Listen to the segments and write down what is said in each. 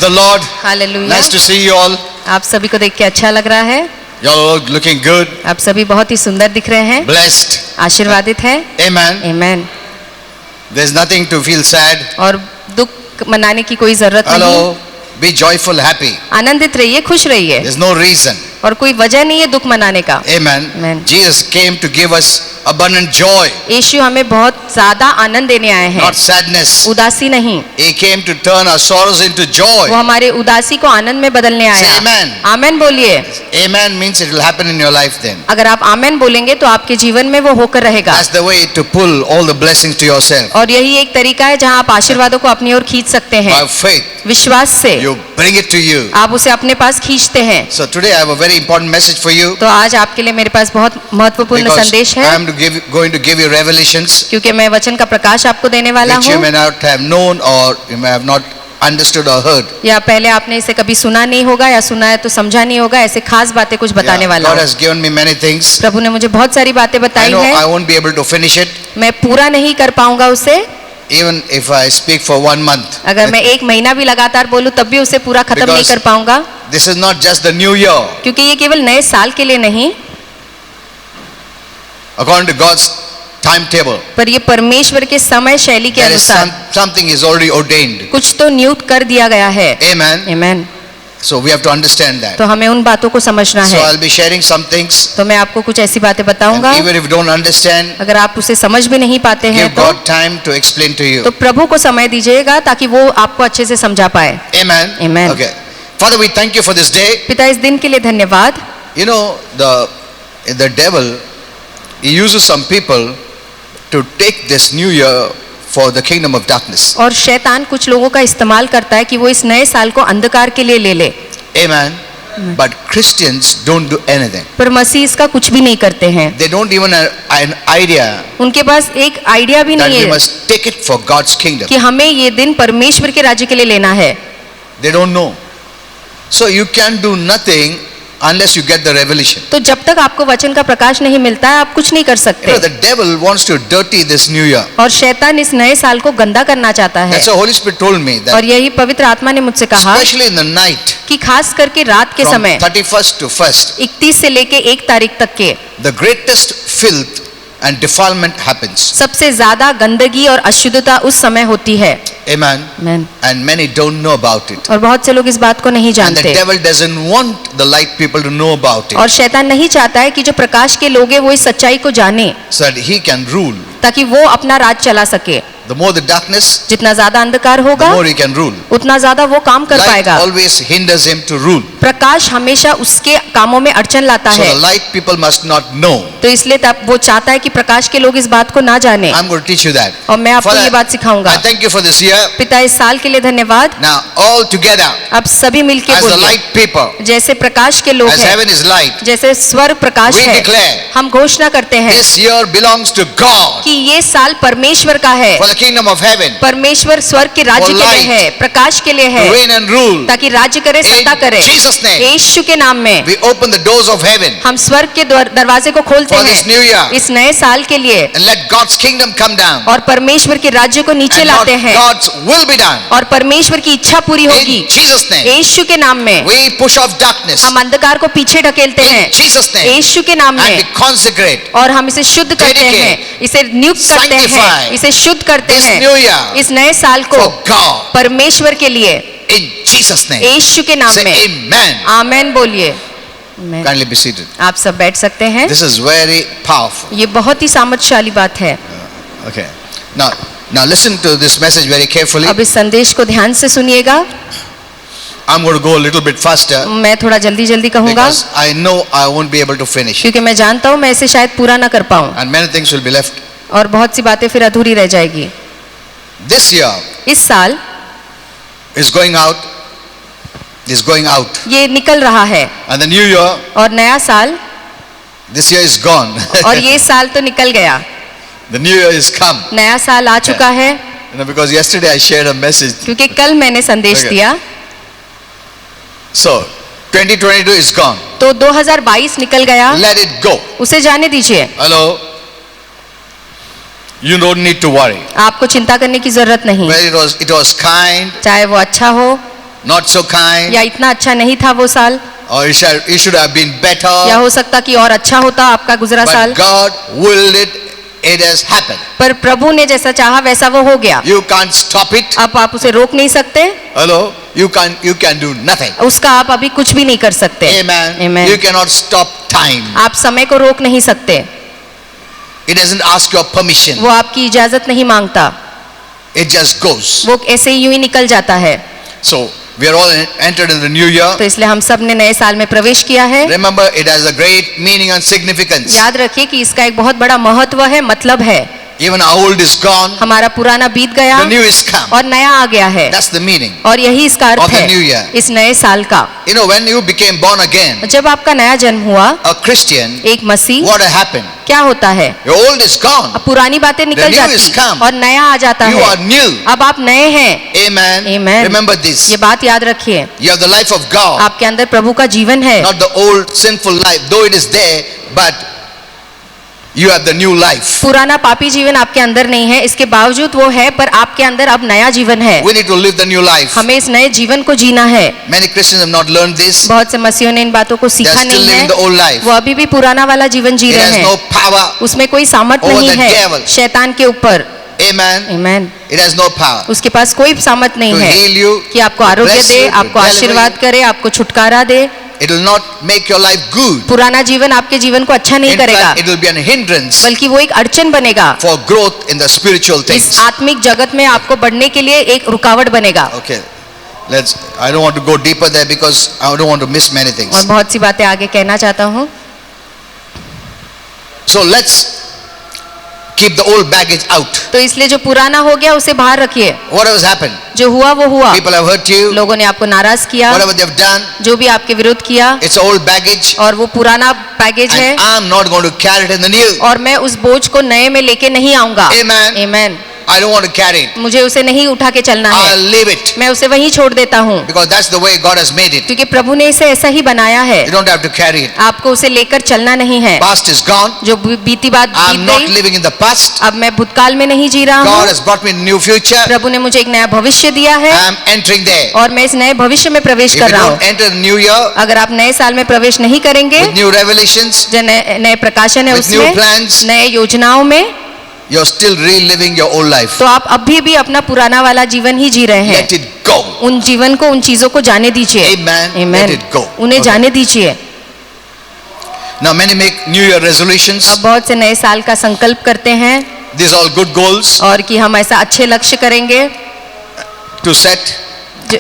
the Lord. Hallelujah. Nice to see you all. आप सभी को देख के अच्छा लग रहा है। You all looking good. आप सभी बहुत ही सुंदर दिख रहे हैं, Blessed. आशीर्वादित है। Amen. Amen. There's nothing to feel sad. और दुख मनाने की कोई जरूरत नहीं। Hello. Be joyful, happy. आनंदित रहिए, खुश रहिए, There's no reason. और कोई वजह नहीं है दुख मनाने का। Amen. Amen. Jesus came to give us abundant joy, यीशु हमें बहुत ज्यादा आनंद देने आए हैं, not sadness. उदासी नहीं। He came to turn our sorrows into joy. वो हमारे उदासी को आनंद में बदलने Say आया। amen. आमेन बोलिए। Amen means it will happen in your life then. अगर आप आमेन बोलेंगे तो आपके जीवन में वो होकर रहेगा। That's the way to pull all the blessings to yourself. और यही एक तरीका है जहाँ आप आशीर्वादों को अपनी ओर खींच सकते हैं। By faith, विश्वास से you bring it to you. आप उसे अपने पास खींचते हैं। So today I have a very important message for you, तो आज आपके लिए मेरे पास बहुत महत्वपूर्ण because संदेश I है, am going to give you revelations क्योंकि मैं वचन का प्रकाश आपको देने वाला which you हूँ। may not have known or you may have not understood or heard. या पहले आपने इसे कभी सुना नहीं होगा या सुना है तो समझा नहीं होगा, ऐसे खास बातें कुछ बताने Yeah, वाला God हूँ। has given me many things. प्रभु ने मुझे बहुत सारी बातें I बताई know I हैं, won't be able to finish it मैं पूरा नहीं कर पाऊंगा उसे। even if I speak for 1 month. अगर मैं एक महीना भी लगातार बोलूं तब भी उसे पूरा खत्म नहीं Because कर पाऊंगा, This is not just the new year. क्योंकि ये केवल नए साल के लिए नहीं, According to God's timetable, पर ये परमेश्वर के समय शैली के there is अनुसार something is already ordained. कुछ तो नियुक्त कर दिया गया है। Amen. Amen. So we have to understand that. तो हमें उन बातों को समझना So है। I'll be sharing some things, तो मैं आपको कुछ ऐसी बातें बताऊंगा, and even if you don't understand, अगर आप उसे समझ भी नहीं पाते हैं give तो God time to explain to you. प्रभु को समय दीजिएगा ताकि वो आपको अच्छे से समझा पाए। Amen. Amen. Okay. Father, we thank you for this day. पिता, इस दिन के लिए धन्यवाद। You know, the devil, he uses some people to take this new year for the kingdom of darkness. और शैतान कुछ लोगों का इस्तेमाल करता है कि वो इस नए साल को अंधकार के लिए ले ले। Amen. But Christians don't do anything. पर मसीह इसका कुछ भी नहीं करते हैं। They don't even have an idea उनके पास एक आइडिया भी that नहीं we है must take it for God's kingdom. कि हमें ये दिन परमेश्वर के राज्य के लिए लेना है। They don't know. So you can do nothing unless you get the revelation. तो जब तक आपको वचन का प्रकाश नहीं मिलता है आप कुछ नहीं कर You know, सकते। the devil wants to dirty this new year. और शैतान इस नए साल को गंदा करना चाहता है। That's why Holy Spirit told me और that, यही पवित्र आत्मा ने मुझसे कहा especially in the night, कि खास करके रात के from समय 31st to 1st, 31 से लेके 1 तारीख तक के the greatest filth and defilement happens. सबसे ज्यादा गंदगी और अशुद्धता उस समय होती है। Amen. Amen. And many don't know about it. और बहुत से लोग इस बात को नहीं And the जानते, devil doesn't want the light people to know about it, और शैतान नहीं चाहता है कि जो प्रकाश के लोग हैं वो इस सच्चाई को जाने, so that he can rule. ताकि वो अपना राज चला सके। The more the darkness, जितना ज्यादा अंधकार the होगा more he can rule. उतना ज्यादा वो काम कर Light पाएगा। always hinders him to rule. प्रकाश हमेशा उसके कामों में अड़चन लाता So है, the light people must not know. तो इसलिए तब वो चाहता है कि प्रकाश के लोग इस बात को ना जाने। I'm going to teach you that. और मैं आपको Father, ये बात सिखाऊंगा। I thank you for this year. पिता, इस साल के लिए धन्यवाद। Now all together, अब सभी मिलके as the बोलिए, light people, जैसे प्रकाश के लोग as हैं, heaven is light, जैसे स्वर प्रकाश we है, declare हम घोषणा करते हैं this year belongs to God, कि ये साल परमेश्वर का है। for the kingdom of heaven, परमेश्वर स्वर्ग के राज्य For के लिए light. है, प्रकाश के लिए to है, reign and rule. ताकि राज्य करे, सत्ता करे। In Jesus' name, यीशु के नाम में we open the doors of heaven हम स्वर्ग के दरवाजे को खोलते for this हैं new year, इस नए साल के लिए, and let God's kingdom come down, और परमेश्वर के राज्य को नीचे and लाते हैं, God's will be done. और परमेश्वर की इच्छा पूरी होगी। In Jesus' name, यीशु के नाम में we push off darkness. हम अंधकार को पीछे ढकेलते हैं, In Jesus' name, यीशु के नाम and we में, consecrate और हम इसे शुद्ध करते Dedicate. हैं, इसे नियुक्त करते हैं, Sanctify. इसे शुद्ध करते this हैं new year इस नए साल को for God. परमेश्वर के लिए, In Jesus' name, यीशु के नाम say में। amen. आमेन बोलिए। आमेन। Kindly be seated. आप सब बैठ सकते हैं। This is very powerful. ये बहुत ही सामर्थ्यशाली बात है। Okay. Now listen to this message very carefully. अब इस संदेश को ध्यान से सुनिएगा। I'm going to go a little bit faster मैं थोड़ा जल्दी जल्दी कहूँगा, because I know I won't be able to finish, क्योंकि मैं जानता हूँ मैं इसे शायद पूरा ना कर पाऊँ, and many things will be left. और बहुत सी बातें फिर अधूरी रह जाएगी। This year इस साल is going out. Is going out, ये निकल रहा है, and the new year, और नया साल, this year is gone. और ये साल तो निकल गया, The new year is come. नया साल आ चुका है। You know, because yesterday I shared a message. क्योंकि कल मैंने संदेश Okay. दिया, So 2022 is gone. तो 2022 निकल गया, Let it go. उसे जाने दीजिए। Hello. You don't need to worry. आपको चिंता करने की जरूरत नहीं, Whether it was kind, चाहे वो अच्छा हो, not so kind, या इतना अच्छा नहीं था वो साल, or it should have been या better. हो सकता कि और अच्छा होता आपका गुजरा साल, But God willed it. It has happened. पर प्रभु ने जैसा चाहा वैसा वो हो गया. You can't stop it. अब आप उसे रोक नहीं सकते, Hello? You can do nothing. उसका आप अभी कुछ भी नहीं कर सकते. Amen. Amen. You cannot stop time. आप समय को रोक नहीं सकते, It doesn't ask your permission. वो आपकी इजाजत नहीं मांगता, It just goes. वो ऐसे ही यूं ही निकल जाता है. So we are all entered in the new year. तो इसलिए हम सब ने नए साल में प्रवेश किया है. Remember, it has a great meaning and significance. याद रखिए कि इसका एक बहुत बड़ा महत्व है, मतलब है. Even our old is gone, हमारा पुराना बीत गया the new is come. और नया आ गया है, That's the meaning. और यही इसका Of अर्थ the है new year. इस नए साल का. You know, when you became born again, जब आपका नया जन्म हुआ, a Christian, एक मसीह, what happened? क्या होता है? Your old is gone. अब पुरानी बातें निकल new is जाती come. और नया आ जाता You है. are new. अब आप नए हैं. Amen. Amen. Remember this. ये बात याद रखिए. You have the life of God, आपके अंदर प्रभु का जीवन है. not the old sinful life, though it is there, but you have the new life. पुराना पापी जीवन आपके अंदर नहीं है, इसके बावजूद वो है, पर आपके अंदर अब नया जीवन है. We need to live the new life. हमें इस नए जीवन को जीना है. Many Christians have not learned this. बहुत से मसीहों ने इन बातों को They सीखा are still नहीं living the है. old life. वो अभी भी पुराना वाला जीवन जी It रहे has no हैं. power. उसमें कोई सामर्थ Over नहीं the है devil. शैतान के ऊपर. Amen. Amen. It has no power उसके पास कोई सामर्थ नहीं to है heal you. कि आपको आरोग्य bless दे, you, to आपको deliver आशीर्वाद you. करे, आपको छुटकारा दे. It will not make your life good. पुराना जीवन आपके जीवन को अच्छा नहीं In करेगा, fact, it will be an hindrance बल्कि वो एक अड़चन बनेगा. for growth in the spiritual इस things. आत्मिक जगत में आपको बढ़ने के लिए एक रुकावट बनेगा. Okay. I don't want to go deeper there because I don't want to miss many और things. बहुत सी बातें आगे कहना चाहता हूँ. So let's keep the old baggage out. तो इसलिए जो पुराना हो गया उसे बाहर रखिए. Whatever has happened, जो हुआ वो हुआ. people have hurt you, लोगों ने आपको नाराज किया, whatever they have done, जो भी आपके विरुद्ध किया, it's old baggage, और वो पुराना पैकेज है, and I'm not going to carry it in the new. और मैं उस बोझ को नए में लेके नहीं आऊंगा. Amen. Amen. I don't want to carry it. मुझे उसे नहीं उठा के चलना है, I'll leave it मैं उसे वहीं छोड़ देता हूँ, because that's the way God has made it. क्योंकि प्रभु ने इसे ऐसा ही बनाया है. You don't have to carry it. आपको उसे लेकर चलना नहीं है. Past is gone. जो बीती बात I'm बीत not गई, living in the past. अब मैं भूतकाल में नहीं जी रहा God हूँ. has brought me a new future. प्रभु ने मुझे एक नया भविष्य दिया है, I'm entering there. और मैं इस नए भविष्य में प्रवेश If कर you रहा don't हूँ. enter the new year अगर आप नए साल में प्रवेश नहीं करेंगे, with new revelations, जो नए प्रकाशन है with new उसमें, plans, नए योजनाओं में, you're still reliving your old life. तो आप अभी भी अपना पुराना वाला जीवन ही जी रहे हैं. Let it go. उन जीवन को, उन चीजों को जाने दीजिए. Amen. Amen. Let it go. उन्हें Okay. जाने दीजिए. Now many make New Year resolutions. अब बहुत से नए साल का संकल्प करते हैं, These are all good goals और कि हम ऐसा अच्छे लक्ष्य करेंगे. to set,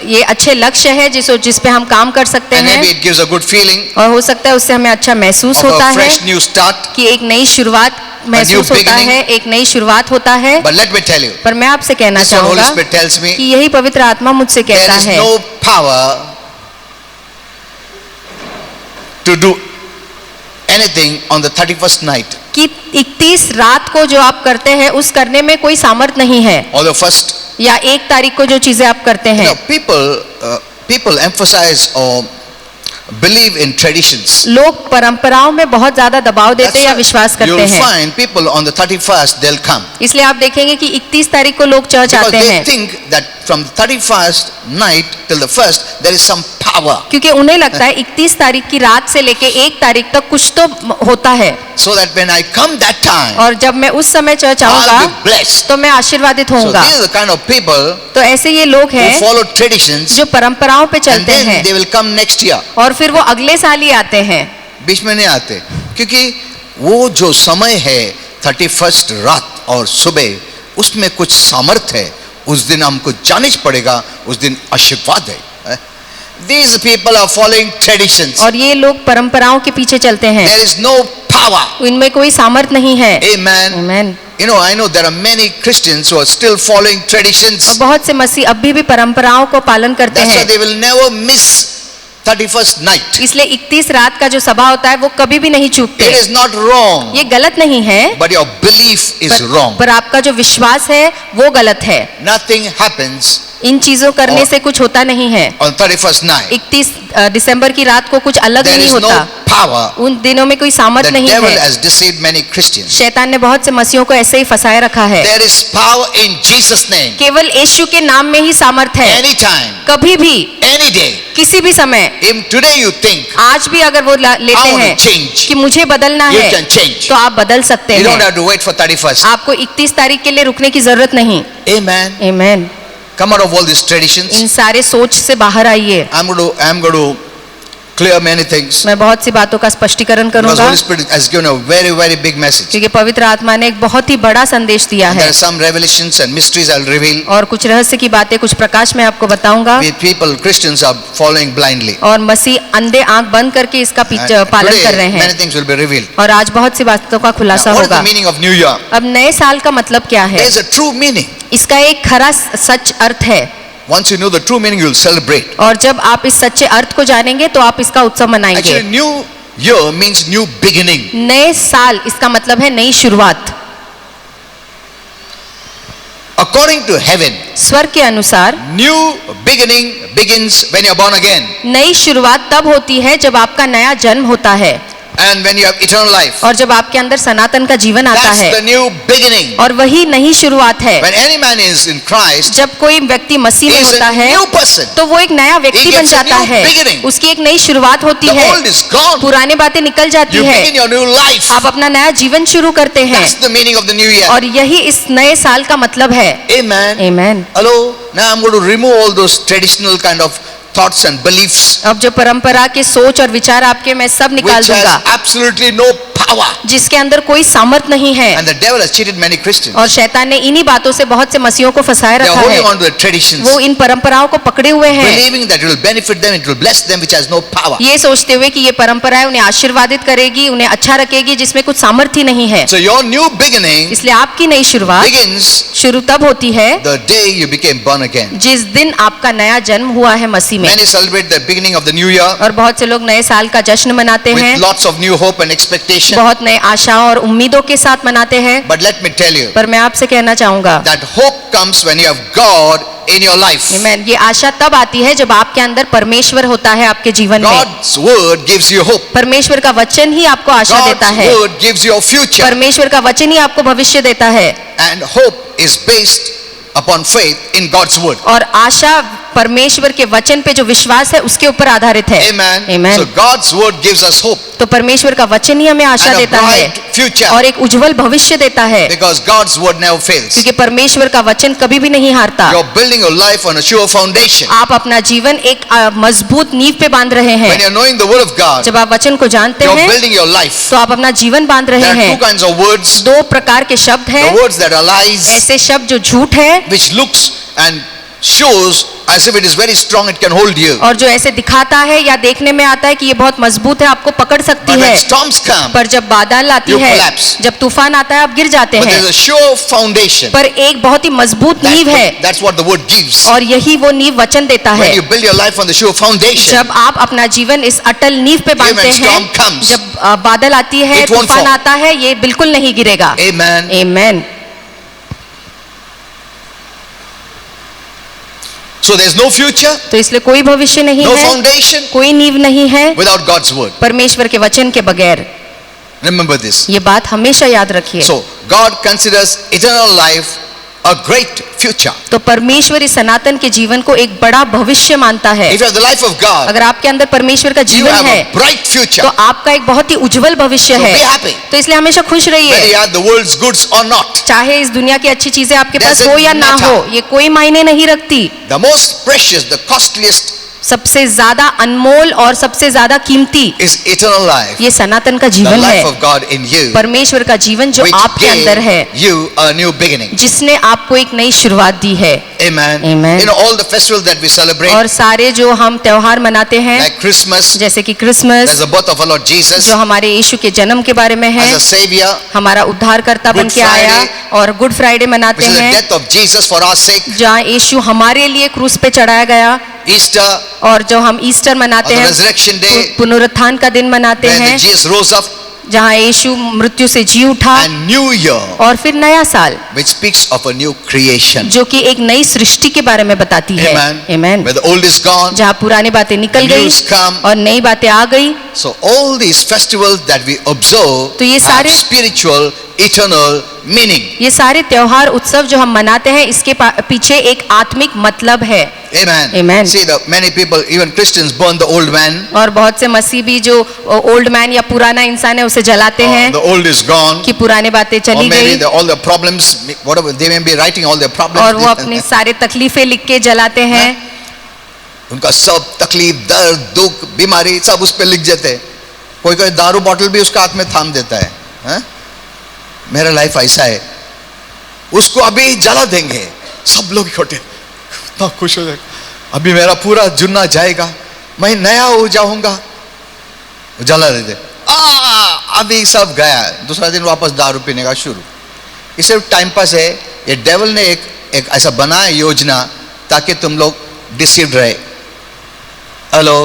ये अच्छे लक्ष्य है जिस पे हम काम कर सकते and हैं, maybe it gives a good feeling और हो सकता है उससे हमें अच्छा महसूस of होता a है fresh new start. कि एक नई शुरुआत महसूस होता beginning. है, एक नई शुरुआत होता है. But let me tell you, पर मैं आपसे कहना this is what Holy चाहूंगा Spirit tells me. कि यही पवित्र आत्मा मुझसे There कहता is है no power to do anything on the 31st night कि 31 रात को जो आप करते हैं उस करने में कोई सामर्थ नहीं है, or the first. या 1 तारीख को जो चीजें आप करते You हैं. know, people emphasize or believe in traditions. लोग परंपराओं में बहुत ज्यादा दबाव देते हैं या विश्वास करते You'll हैं. find people on the 31st they'll come इसलिए आप देखेंगे कि 31 तारीख को लोग चर्च because आते they हैं, think that from the 31st night till the 1st there is some power, क्योंकि उन्हें लगता है 31 तारीख की रात से लेके 1 तारीख तक कुछ तो होता है, so that when I come that time और जब मैं उस समय चर्च I'll आऊंगा be blessed. तो मैं आशीर्वादित So होऊंगा. these are the kind of people तो ऐसे ये लोग who हैं follow traditions जो परंपराओं पे and चलते then हैं, they will come next year. और फिर वो अगले साल ही आते हैं. बीच में नहीं आते क्योंकि वो जो समय है 31st रात और सुबह उसमें कुछ सामर्थ्य है, उस दिन हमको जाना पड़ेगा, उस दिन आशीर्वाद है. These people are following traditions. और ये लोग परंपराओं के पीछे चलते हैं, There is no power. इनमें कोई सामर्थ नहीं है. Amen. Amen. You know, I know there are many Christians who are still following और traditions. बहुत से मसीह अभी भी परंपराओं को पालन करते That's why हैं. they will never miss 31st night. इसलिए 31 रात का जो सभा होता है वो कभी भी नहीं चूकते. It is not wrong, ये गलत नहीं है, but your belief is wrong. पर आपका जो विश्वास है वो गलत है. Nothing happens इन चीजों करने से कुछ होता नहीं है. on 31st night. 31 दिसंबर की रात को कुछ अलग There नहीं is no होता. power. उन दिनों में कोई The सामर्थ नहीं devil है। has deceived many Christians. शैतान ने बहुत से मसीहों को ऐसे ही फंसाए रखा है। There is power in Jesus' name. केवल यीशु के नाम में ही सामर्थ है। Anytime, कभी भी, any day. किसी भी समय, If today you think, आज भी अगर वो लेते I want हैं to change, कि मुझे बदलना you है, can change. तो आप बदल सकते You don't हैं। have to wait for 31st. आपको 31 तारीख के लिए रुकने की जरूरत नहीं। Amen. आमीन। Come out of all these traditions. इन सारे सोच से बाहर आइए। I'm going to clear many things. मैं बहुत सी बातों का स्पष्टीकरण Because करूंगा, Holy Spirit has given a very, very big message. क्योंकि पवित्र आत्मा ने एक बहुत ही बड़ा संदेश दिया And there है। are some revelations and mysteries I'll reveal. और कुछ रहस्य की बातें, कुछ प्रकाश मैं आपको बताऊंगा। We people, Christians, are following blindly. और मसीह अंधे आंख बंद करके इसका And पालन कर रहे today, हैं। many things will be revealed. और आज बहुत सी बातों का Now, खुलासा what is the होगा। meaning of New Year? अब नए साल का मतलब क्या है? There is a true meaning. इसका एक खरा सच अर्थ है। Once you know the true meaning, you will celebrate. और जब आप इस सच्चे अर्थ को जानेंगे तो आप इसका उत्सव मनाएंगे। Actually, New Year means new beginning. नए साल इसका मतलब है नई शुरुआत। According to heaven, स्वर्ग के अनुसार new beginning begins when you are born again. नई शुरुआत तब होती है जब आपका नया जन्म होता है And when you have eternal life. और जब आपके अंदर सनातन का जीवन आता That's है, the new beginning. और वही नई शुरुआत है। When any man is in Christ, जब कोई व्यक्ति मसीह he में is होता a है new person. तो वो एक नया व्यक्ति He बन gets a जाता new है। beginning. उसकी एक नई शुरुआत होती The है। old is gone. पुरानी बातें निकल जाती You है। begin your new life. आप अपना नया जीवन शुरू करते हैं। That's the meaning of the new year. और यही इस नए साल का मतलब है। Amen. आमीन। Hello. Now I'm going to remove all those traditional kind of thoughts and beliefs अब जो परंपरा के सोच और विचार आपके मैं सब निकाल which दूंगा, has absolutely no power. जिसके अंदर कोई सामर्थ नहीं है। And the devil has cheated many Christians. और शैतान ने इन्हीं बातों से बहुत से मसीहों को फंसाए They are रखा है। holding on to the traditions, वो इन परंपराओं को पकड़े हुए हैं, believing that it will benefit them, it will bless them, which has no power. ये सोचते हुए कि ये परंपराएं उन्हें आशीर्वादित करेगी, उन्हें अच्छा रखेगी, जिसमें कुछ सामर्थ्य ही नहीं है। So your new beginning इसलिए आपकी नई शुरुआत begins शुरू तब होती है the day you became born again. जिस दिन आपका नया जन्म हुआ है मसीह में। Many celebrate the beginning of the new year और बहुत से लोग नए साल का जश्न मनाते हैं, with lots of new hope and expectation. बहुत नए आशाओं और उम्मीदों के साथ मनाते हैं। But let me tell you पर मैं आपसे कहना चाहूंगा, that hope comes when you have God in your life. आमीन, ये आशा तब आती है जब आपके अंदर परमेश्वर होता है आपके जीवन में। God's word gives you hope. परमेश्वर का वचन ही आपको आशा देता God's है। word gives you a future. परमेश्वर का वचन ही आपको भविष्य देता है। And hope is based upon faith in God's word. और आशा परमेश्वर के वचन पे जो विश्वास है उसके ऊपर आधारित है। Amen. Amen. So God's word gives us hope तो परमेश्वर का वचन ही हमें आशा and a देता है bright future और एक उज्जवल भविष्य देता है, because God's word never fails. क्योंकि परमेश्वर का वचन कभी भी नहीं हारता। You're building your life on a sure foundation. आप अपना जीवन एक मजबूत नींव पे बांध रहे हैं। When you're knowing the word of God, जब आप वचन को जानते you're हैं building your life. तो आप अपना जीवन बांध रहे There are हैं। two kinds of words. दो प्रकार के शब्द हैं, The words that are lies, ऐसे शब्द जो झूठ है which looks and shows as if it is very strong, it can hold you. और जो ऐसे दिखाता है या देखने में आता है कि ये बहुत मजबूत है, आपको पकड़ सकती But है, when storms come, पर जब बादल आती You है, collapse. जब तूफान आता है, आप गिर जाते but हैं। there's a sure foundation. पर एक बहुत ही मजबूत नींव है That's what the word gives. और यही वो नींव वचन देता है। When you build your life on the sure foundation, जब आप अपना जीवन इस अटल नींव पे बांधते when storm हैं, comes, जब बादल आती है, it won't तूफान fall. आता है, ये बिल्कुल नहीं गिरेगा। Amen. आमीन। So there's no future, तो इसलिए कोई भविष्य नहीं no है, foundation कोई नींव नहीं है without God's word. परमेश्वर के वचन के बगैर। Remember this. ये बात हमेशा याद रखिए। So God considers eternal life a great future. तो परमेश्वर इस सनातन के जीवन को एक बड़ा भविष्य मानता है। If you have the life of God, अगर आपके अंदर परमेश्वर का you जीवन have है a bright future. तो आपका एक बहुत ही उज्जवल भविष्य So है। be happy. तो इसलिए हमेशा खुश Whether रहिए, you have the world's goods or not. चाहे इस दुनिया की अच्छी चीजें आपके पास Doesn't हो या ना matter. हो, ये कोई मायने नहीं रखती। The most precious, the costliest सबसे ज्यादा अनमोल और सबसे ज्यादा कीमती is eternal life. ये सनातन का The जीवन life है, of God in you, परमेश्वर का जीवन जो which आपके अंदर है, gave you a new beginning. जिसने आपको एक नई शुरुआत दी है। Amen. Amen. You know all the festivals that we celebrate, और सारे जो हम त्योहार मनाते हैं, like Christmas, जैसे कि Christmas, there's the birth of our Lord Jesus जो हमारे यीशु के जन्म के बारे में है, as a savior, हमारा उद्धारकर्ता बन Good के आया, Friday, और गुड फ्राइडे मनाते which is the हैं death of Jesus for our sake, जहाँ यीशु हमारे लिए क्रूस पे चढ़ाया गया, Easter, और जो हम ईस्टर or मनाते the हैं, resurrection day, पुनरुत्थान का दिन मनाते when हैं, Jesus rose up, जहाँ यीशु मृत्यु से जी उठा, and New Year, और फिर नया साल which speaks of a new creation. जो कि एक नई सृष्टि के बारे में बताती है। Amen. Amen. Where the old is gone, जहाँ पुरानी बातें निकल the गई news come. और नई बातें आ गई। So all these festivals that we observe तो ये have सारे spiritual, eternal meaning. ये सारे त्योहार उत्सव जो हम मनाते हैं इसके पीछे एक आत्मिक मतलब है। Amen. Amen. See, the many people, even Christians, burn the old man. और बहुत से मसीह भी जो ओल्ड मैन या पुराना इंसान है उसे जलाते हैं The old is gone. कि पुरानी बातें Or चली maybe गई, all the problems, whatever they may be writing, all their problems. और वो अपनी सारे तकलीफें लिख के जलाते हैं। उनका सब तकलीफ, दर्द, दुख, बीमारी सब उस पर लिख देते हैं। कोई कोई दारू बोतल भी उसका हाथ में थाम देता है, हाँ? मेरा लाइफ ऐसा है, उसको अभी जला देंगे, सब लोग इकट्ठे, इतना खुश हो जाएगा, अभी मेरा पूरा जुन्ना जाएगा, मैं नया हो जाऊंगा, जला देते, अभी सब गया, दूसरा दिन वापस दारू पीने का शुरू। ये सिर्फ टाइम पास है। ये डेविल ने एक ऐसा बनाया योजना ताकि तुम लोग डिसीव रहे। Hello,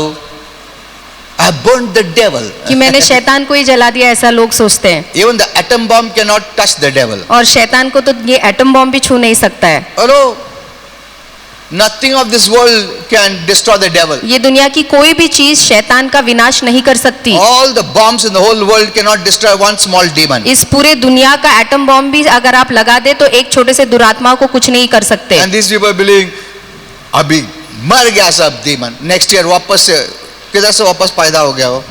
I burned the devil. कि मैंने शैतान को ही जला दिया, ऐसा लोग सोचते हैं। Even the atom bomb cannot touch the devil. और शैतान को तो ये एटम बॉम्ब भी छू नहीं सकता है। Hello, nothing of this world can destroy the devil. ये दुनिया की कोई भी चीज शैतान का विनाश नहीं कर सकती। All the bombs in the whole world cannot destroy one small demon. इस पूरे दुनिया का एटम बॉम्ब भी अगर आप लगा दे तो एक छोटे से दुरात्मा को कुछ नहीं कर सकते। And these people believing, अभी मर गया सब demon, next year वापस से किधर से वापस पैदा हो गया वो?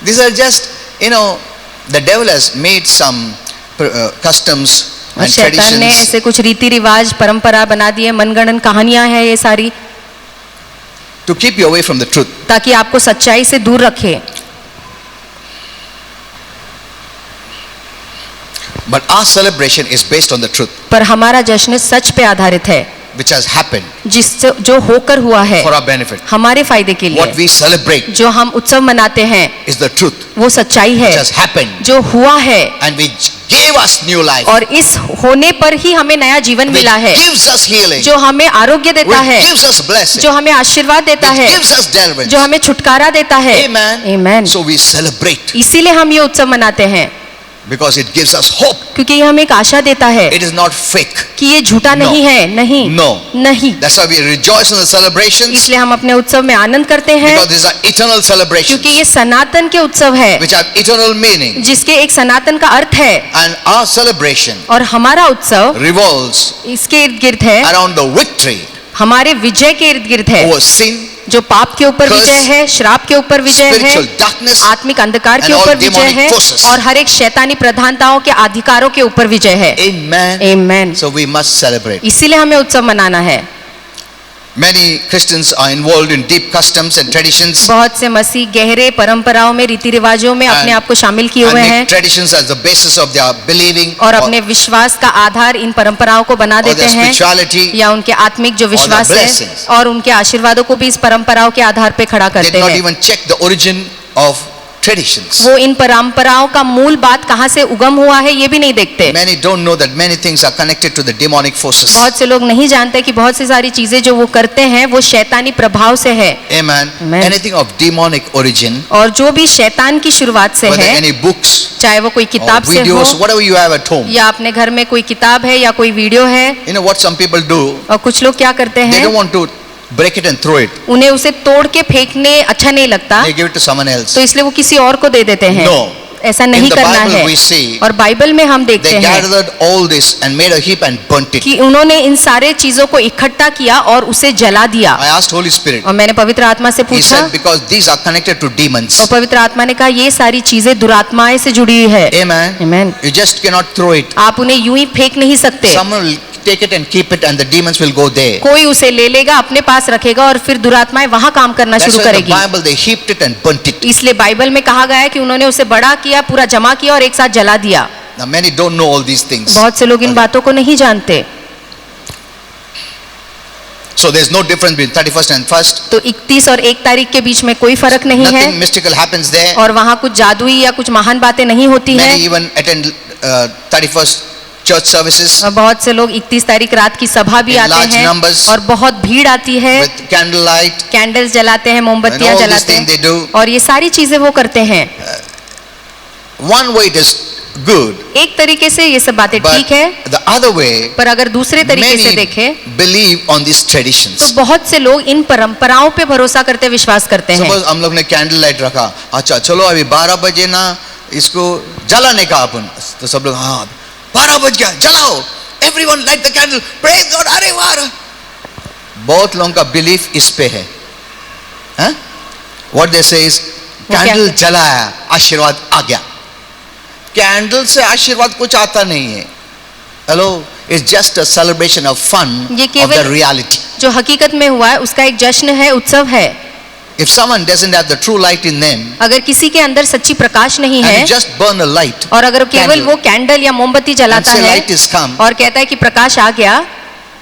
These are just, you know, the devil has made some customs and शैतान ने traditions ऐसे कुछ रीति रिवाज परंपरा बना दिए, मनगणन कहानियां हैं ये सारी, to keep you away from the truth. ताकि आपको सच्चाई से दूर रखे। But our celebration is based on the truth, पर हमारा जश्न सच पे आधारित है, which has happened जिससे जो होकर हुआ है for our benefit. हमारे फायदे के What लिए। we celebrate जो हम उत्सव मनाते हैं is the truth, वो सच्चाई है which has happened, जो हुआ है, and which gave us new life, और इस होने पर ही हमें नया जीवन which मिला है, gives us healing, जो हमें आरोग्य देता which है, gives us blessing, जो हमें आशीर्वाद देता which है, gives us deliverance. जो हमें छुटकारा देता है। Amen. Amen. So we celebrate इसीलिए हम ये उत्सव मनाते हैं, because it gives us hope. क्योंकि ये हमें एक आशा देता है It is not fake. कि ये झूठा No. नहीं है। नहीं, No. नहीं। That's why we rejoice in the celebrations, इसलिए हम अपने उत्सव में आनंद करते हैं, because these are eternal celebrations क्योंकि ये सनातन के उत्सव है, which have eternal meaning. जिसके एक सनातन का अर्थ है। And our celebration और हमारा उत्सव revolves इसके इर्द गिर्द है, around the victory हमारे विजय के इर्द गिर्द है, over sin, जो पाप के ऊपर curse, विजय है, श्राप के ऊपर विजय है, spiritual darkness, आत्मिक अंधकार के and all ऊपर विजय demonic है, forces. और हर एक शैतानी प्रधानताओं के अधिकारों के ऊपर विजय है। Amen. Amen. So we must celebrate. इसीलिए हमें उत्सव मनाना है। Many Christians are involved in deep customs and traditions, बहुत से मसीह गहरे परंपराओं में, रीति रिवाजों में अपने आप को शामिल किए and हुए make हैं, traditions as the basis of their believing और or अपने विश्वास का आधार इन परंपराओं को बना देते their हैं, spirituality. या उनके आत्मिक जो विश्वास है blessings. और उनके आशीर्वादों को भी इस परंपराओं के आधार पे खड़ा They करते do not हैं। even check the origin of traditions. वो इन परंपराओं का मूल बात कहाँ से उगम हुआ है ये भी नहीं देखते। Many don't know that many things are connected to the demonic forces. बहुत से लोग नहीं जानते कि बहुत सी सारी चीजें जो वो करते हैं वो शैतानी प्रभाव से है। Amen. Amen. Anything of demonic origin, और जो भी शैतान की शुरुआत से whether है, any books चाहे वो कोई or किताब से हो, videos, whatever you have at home. या अपने घर में कोई किताब है या कोई वीडियो है, You know what some people do? और कुछ लोग क्या करते They हैं, don't want to break it and throw it. उन्हें उसे तोड़ के फेंकने अच्छा नहीं लगता, They give it to someone else. तो इसलिए वो किसी और को दे देते हैं। No. ऐसा In नहीं the करना Bible है। we see और बाइबल में हम देखते they हैं gathered all this and made a heap and burnt it. कि उन्होंने इन सारे चीजों को इकट्ठा किया और उसे जला दिया। I asked Holy Spirit. और मैंने पवित्र आत्मा से He पूछा, said because these are connected to demons. और पवित्र आत्मा ने कहा ये सारी चीजें दुरात्माएं से जुड़ी हुई है। Amen. Amen. You just cannot throw it. आप उन्हें यूं ही फेंक नहीं सकते। Someone will take it and keep it and the demons will go there. कोई उसे ले लेगा, अपने पास रखेगा और फिर दुरात्माएं वहां काम करना That's शुरू why in the करेगी। Bible they heaped it and burnt it. इसलिए बाइबल में कहा गया है कि उन्होंने उसे बड़ा किया, पूरा जमा किया और एक साथ जला दिया। Now many don't know all these things. बहुत से लोग इन बातों को नहीं जानते। So there's no difference between 31st and 1st. तो 31 और 1 तारीख के बीच में कोई फर्क नहीं है, Nothing mystical happens there. और वहाँ कुछ जादुई या कुछ महान बातें नहीं होती हैं। Many even attend 31st church services और बहुत से लोग 31 तारीख रात की सभा भी In आते large हैं, numbers. और बहुत भीड़ आती है, with candlelight कैंडल्स जलाते हैं, and मोमबत्तियां all these जलाते things they हैं, do. और ये सारी चीजें वो करते हैं। one way it is good, एक तरीके से ये सब बातें but ठीक है, the other way, पर अगर दूसरे तरीके से many देखें believe on these traditions. तो बहुत से लोग इन परंपराओं पे भरोसा करते विश्वास करते हैं। सपोज हम लोग ने कैंडल लाइट रखा, अच्छा चलो अभी 12 बजे ना इसको जलाने का अपन, तो सब लोग हाँ 12 बज गया जलाओ, everyone light the candle, praise God, अरे वाह। बहुत लोगों का बिलीफ इस पे है, व्हाट दे से इज कैंडल जलाया आशीर्वाद आ गया। कैंडल से आशीर्वाद कुछ आता नहीं है। Hello, it's just a celebration of fun of the reality. जो हकीकत में हुआ है उसका एक जश्न है, उत्सव है। If someone doesn't have the true light in them, अगर किसी के अंदर सच्ची प्रकाश नहीं and है you just burn a light, और अगर केवल candle, वो कैंडल या मोमबत्ती जलाता and say है light is come, और कहता है कि प्रकाश आ गया,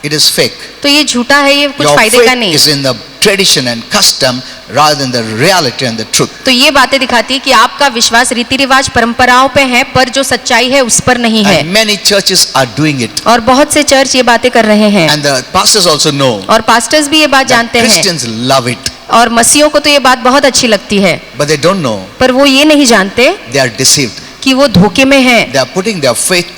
it is fake. तो ये झूठा है, ये कुछ Your फायदे का faith नहीं। is in the tradition and custom rather than the reality and the truth. तो ये बातें दिखाती है कि आपका विश्वास रीति रिवाज परंपराओं पे है, पर जो सच्चाई है उस पर नहीं है। And many churches are doing it. और बहुत से चर्च ये बातें कर रहे हैं And the pastors also know और पास्टर्स भी ये बात that जानते हैं Christians love it, और मसीहों को तो ये बात बहुत अच्छी लगती है, but they don't know पर वो ये नहीं जानते they are deceived. कि वो धोखे में है, They are putting their faith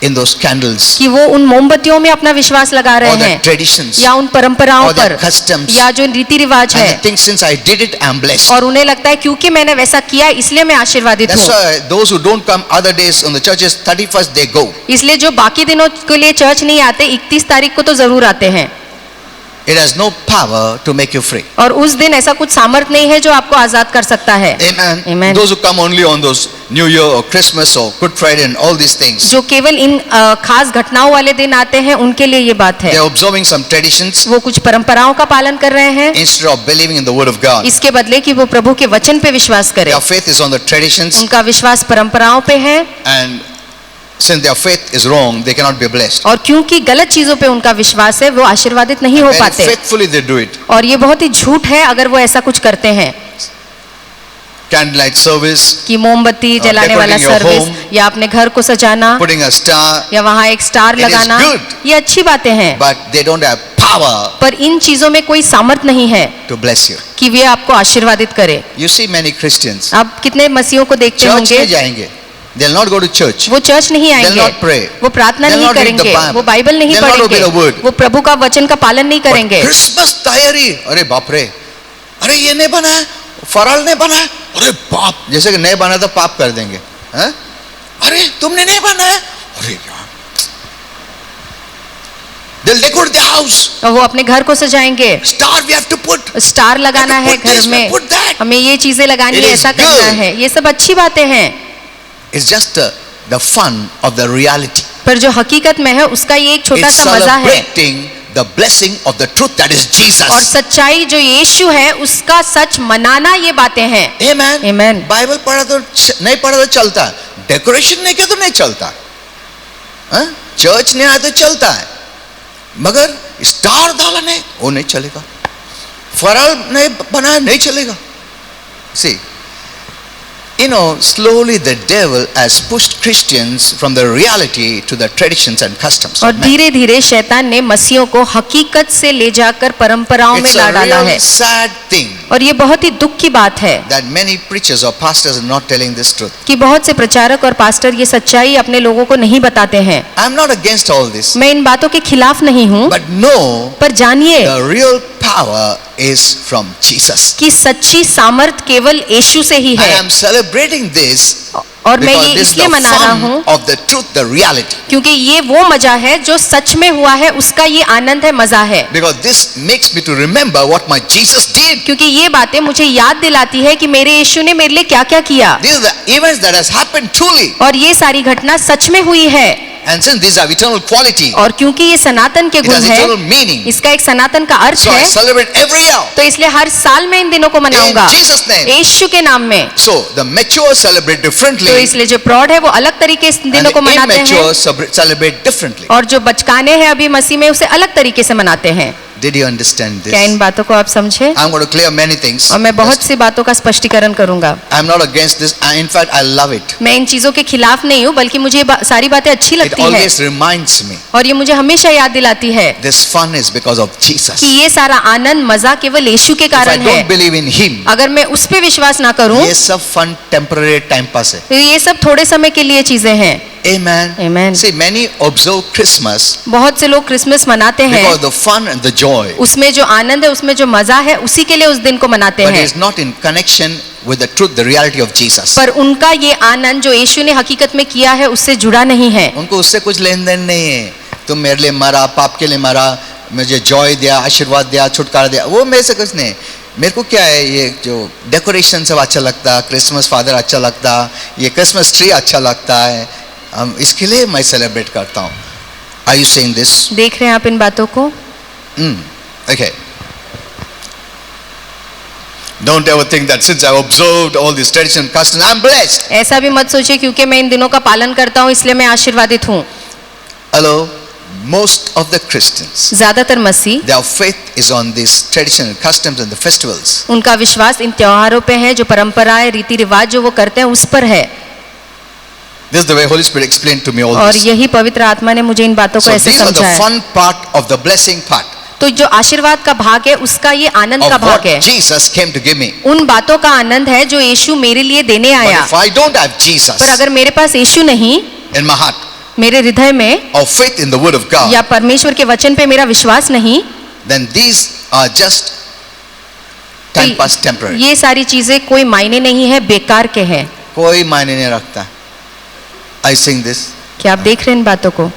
in those candles कि वो उन मोमबत्तियों में अपना विश्वास लगा or रहे the हैं traditions या उन परंपराओं or the पर customs, या जो रीति रिवाज and है, they think since I did it, I am blessed. और उन्हें लगता है क्योंकि मैंने वैसा किया इसलिए मैं आशीर्वादित That's हूँ। why those who don't come other days on the churches 31st they go. इसलिए जो बाकी दिनों के लिए चर्च नहीं आते 31 तारीख को तो जरूर आते हैं, It has no power to make you free. और उस दिन ऐसा कुछ सामर्थ्य नहीं है जो आपको आजाद कर सकता है। Amen. Amen. Those who come only on those New Year or Christmas or Good Friday and all these things, जो केवल इन खास घटनाओं वाले दिन आते हैं उनके लिए ये बात है। they are observing some traditions वो कुछ परंपराओं का पालन कर रहे हैं instead of believing in the Word of God. इसके बदले कि वो प्रभु के वचन पे विश्वास करें। Their faith is on the traditions, उनका विश्वास परंपराओं पे है, and since their faith is wrong, they cannot be blessed. और क्योंकि गलत चीजों पे उनका विश्वास है वो आशीर्वादित नहीं हो Very पाते, faithfully they do it. और ये बहुत ही झूठ है अगर वो ऐसा कुछ करते हैं Candlelight service, कि मोमबत्ती जलाने वाला decorating your सर्विस home, या अपने घर को सजाना putting a star, या वहाँ एक स्टार It is लगाना, good. ये अच्छी बातें हैं, but they don't have power पर इन चीजों में कोई सामर्थ नहीं है to bless you. कि वे आपको आशीर्वादित करे। You see many Christians, आप कितने मसीहों को देखते church होंगे, नहीं जाएंगे, they'll not go to church, वो चर्च नहीं they'll आएंगे, not pray, वो प्रार्थना they'll नहीं not read the करेंगे, Bible, वो बाइबल नहीं they'll not obey the पढ़ेंगे, word. वो प्रभु का वचन का पालन नहीं but करेंगे। Christmas तैयारी, अरे बाप रे, अरे ये नहीं बना है, फराल नहीं बना है, अरे बाप, जैसे कि नहीं बना तो पाप कर देंगे, हैं? अरे तुमने नहीं बना है, अरे यार, they'll decorate the house, और वो अपने घर को सजाएंगे, star we have to put, star लगाना We है have to put घर this, we में, have to put that. हमें ये चीजें लगानी It है, is ऐसा करना good. है, ये सब अच्छी बातें हैं, it's just the fun of the reality. पर जो हकीकत में है उसका ये एक छोटा It's सा मजा है, celebrating the blessing of the truth that is और Jesus. सच्चाई जो यीशु है उसका सच मनाना ये बातें हैं। Amen. Amen. बाइबल पढ़ा तो नहीं पढ़ा तो चलता है, डेकोरेशन नहीं किया तो नहीं चलता, चर्च नहीं आया तो चलता है, मगर स्टार डाला नहीं वो नहीं चलेगा, फराल नहीं बनाया नहीं चलेगा। See, you know, slowly the devil has pushed Christians from the reality to the traditions and customs. और धीरे धीरे शैतान ने मसीहों को हकीकत से ले जाकर परंपराओं में It's ला a डाला real है, sad thing और ये बहुत ही दुख की बात है that many preachers or pastors are not telling this truth. कि बहुत से प्रचारक और पास्टर ये सच्चाई अपने लोगों को नहीं बताते हैं। I'm not against all this, मैं इन बातों के खिलाफ नहीं हूँ, but know पर जानिए the real power is from Jesus. कि सच्ची सामर्थ केवल यीशु से ही I है, am celebrating this और मैं because ये this is इसलिए the मना रहा हूँ fun of the truth, the reality. क्योंकि ये वो मजा है जो सच में हुआ है, उसका ये आनंद है, मजा है, Because this makes me to remember what my Jesus did. क्योंकि ये बातें मुझे याद दिलाती है कि मेरे यीशु ने मेरे लिए क्या क्या किया, These are the events that has happened truly. और ये सारी घटना सच में हुई है, And since these are eternal quality, और क्योंकि ये सनातन के it गुण has है, eternal meaning. इसका एक सनातन का अर्थ So I है, celebrate every year तो इसलिए हर साल मैं इन दिनों को in मनाऊंगा Jesus' name. यीशु के नाम में। So the mature celebrate तो differently इसलिए जो प्रौढ़ है वो अलग तरीके से इन and दिनों को the मनाते हैं, immature celebrate differently. और जो बचकाने हैं अभी मसीह में उसे अलग तरीके से मनाते हैं। Did you understand क्या इन this? बातों को आप समझे? I'm going to clear many things. और मैं बहुत सी बातों का स्पष्टीकरण करूंगा. I'm not against this. In fact, I love it. मैं इन चीजों के खिलाफ नहीं हूँ, बल्कि मुझे ये सारी बातें अच्छी It लगती है always reminds me और ये मुझे हमेशा याद दिलाती है this fun is because of Jesus. कि ये सारा आनंद मजा केवल यीशु के If I कारण don't है. believe in Him, अगर मैं उस पे विश्वास ना करूं, ये सब fun temporary time pass है. तो ये सब थोड़े समय के लिए चीजें हैं. Amen. Amen. See, many observe Christmas बहुत से लोग क्रिसमस मनाते हैं, because the fun and the joy, उसमें जो आनंद है, उसमें जो मजा है, उसी के लिए उस दिन को मनाते but it हैं. is not in connection with the truth, the reality of Jesus. पर उनका ये आनंद जो यीशु ने हकीकत में किया है, उससे जुड़ा नहीं है. उनको उससे कुछ लेन देन नहीं है. तुम मेरे लिए मरा, पाप के लिए मरा, मुझे जॉय दिया, आशीर्वाद दिया, छुटकारा दिया, वो मेरे से कुछ नहीं. मेरे को क्या है, ये जो डेकोरेशन सब अच्छा लगता, क्रिसमस फादर अच्छा लगता, ये क्रिसमस ट्री अच्छा लगता है, हम इसके लिए मैं सेलिब्रेट करता हूँ. Are you saying this? देख रहे हैं आप इन बातों को? Okay. Don't ever think that since I observed all these tradition customs, I'm blessed. ऐसा भी मत सोचिए क्योंकि मैं इन दिनों का पालन करता हूँ इसलिए मैं आशीर्वादित हूँ. Hello, most of the Christians, ज्यादातर मसीह, their faith is on these traditional customs and the festivals. उनका विश्वास इन त्योहारों पे है, जो परंपराएं, रीति रिवाज जो वो करते हैं उस पर है. This is the way Holy Spirit explained to me all और this. यही पवित्र आत्मा ने मुझे इन बातों को So ऐसे these are the समझाया. fun part of the blessing part तो जो आशीर्वाद का भाग है, उसका ये आनंद का of भाग what है. Jesus came to give me. उन बातों का आनंद है जो यीशु मेरे लिए देने But आया. if I don't have पर Jesus अगर मेरे पास यीशु नहीं, in my heart, मेरे हृदय में or faith in the Word of God, या परमेश्वर के वचन पे मेरा विश्वास नहीं, then these are just तो time pass temporary. ये सारी चीजें कोई मायने नहीं है, बेकार के हैं. कोई मायने नहीं रखता. I sing this. क्या आप देख रहे हैं इन बातों को?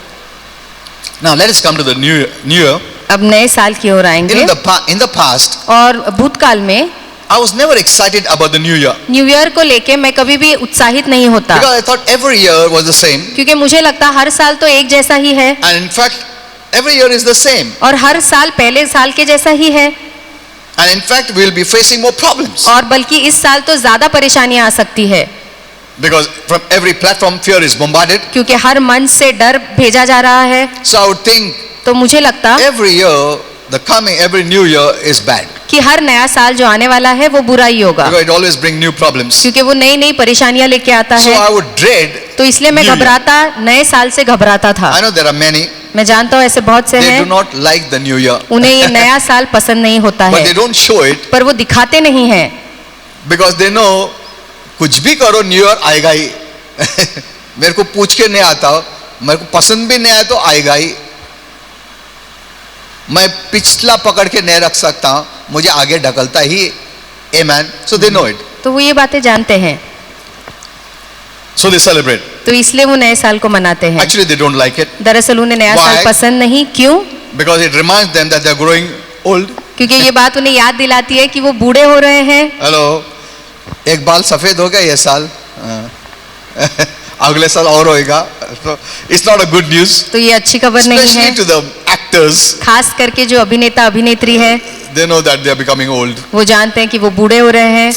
Now let us come to the new year. अब नए साल की ओर आएंगे. In the past, और भूतकाल में I was never excited about the new year new year को लेके मैं कभी भी उत्साहित नहीं होता, because I thought every year was the same, क्योंकि मुझे लगता हर साल तो एक जैसा ही है, and in fact, every year is the same, और हर साल पहले साल के जैसा ही है, and in fact, we will be facing more problems और बल्कि इस साल तो ज्यादा परेशानियां आ सकती है, because from every platform fear is bombarded. क्योंकि हर मंच से डर भेजा जा रहा है. So I would think तो मुझे लगता every year, every new year is bad कि हर नया साल जो आने वाला है वो बुरा ही होगा, because it always brings new problems. क्योंकि वो नई नई परेशानियां लेके आता So है. I would dread. तो इसलिए मैं New Year. घबराता, नए साल से घबराता था. I know there are many. मैं जानता हूँ ऐसे बहुत से They हैं, do not like the new year, उन्हें ये नया साल पसंद नहीं होता but है, they don't show it पर वो दिखाते नहीं हैं, because they know कुछ भी करो न्यू ईयर आएगा ही. मेरे को पूछ के नहीं आता, मेरे को पसंद भी नहीं आया तो आएगा ही. मैं पिछला पकड़ के नहीं रख सकता हूं, मुझे आगे ढकलता ही. Amen. So they know it. तो वो ये बातें जानते हैं, So they celebrate. तो इसलिए वो नए साल को मनाते हैं. Actually they don't like it दरअसल उन्हें नया Why? साल पसंद नहीं. क्यों? because it reminds them that they are growing old. क्योंकि ये बात उन्हें याद दिलाती है कि वो बूढ़े हो रहे हैं. हेलो, एक बाल सफेद हो गया ये साल, अगले साल और होएगा. So it's not a good news, तो ये अच्छी खबर नहीं है, especially to the actors. खास करके जो अभिनेता अभिनेत्री है, They know that they are becoming old. वो जानते हैं कि वो बूढ़े हो रहे हैं.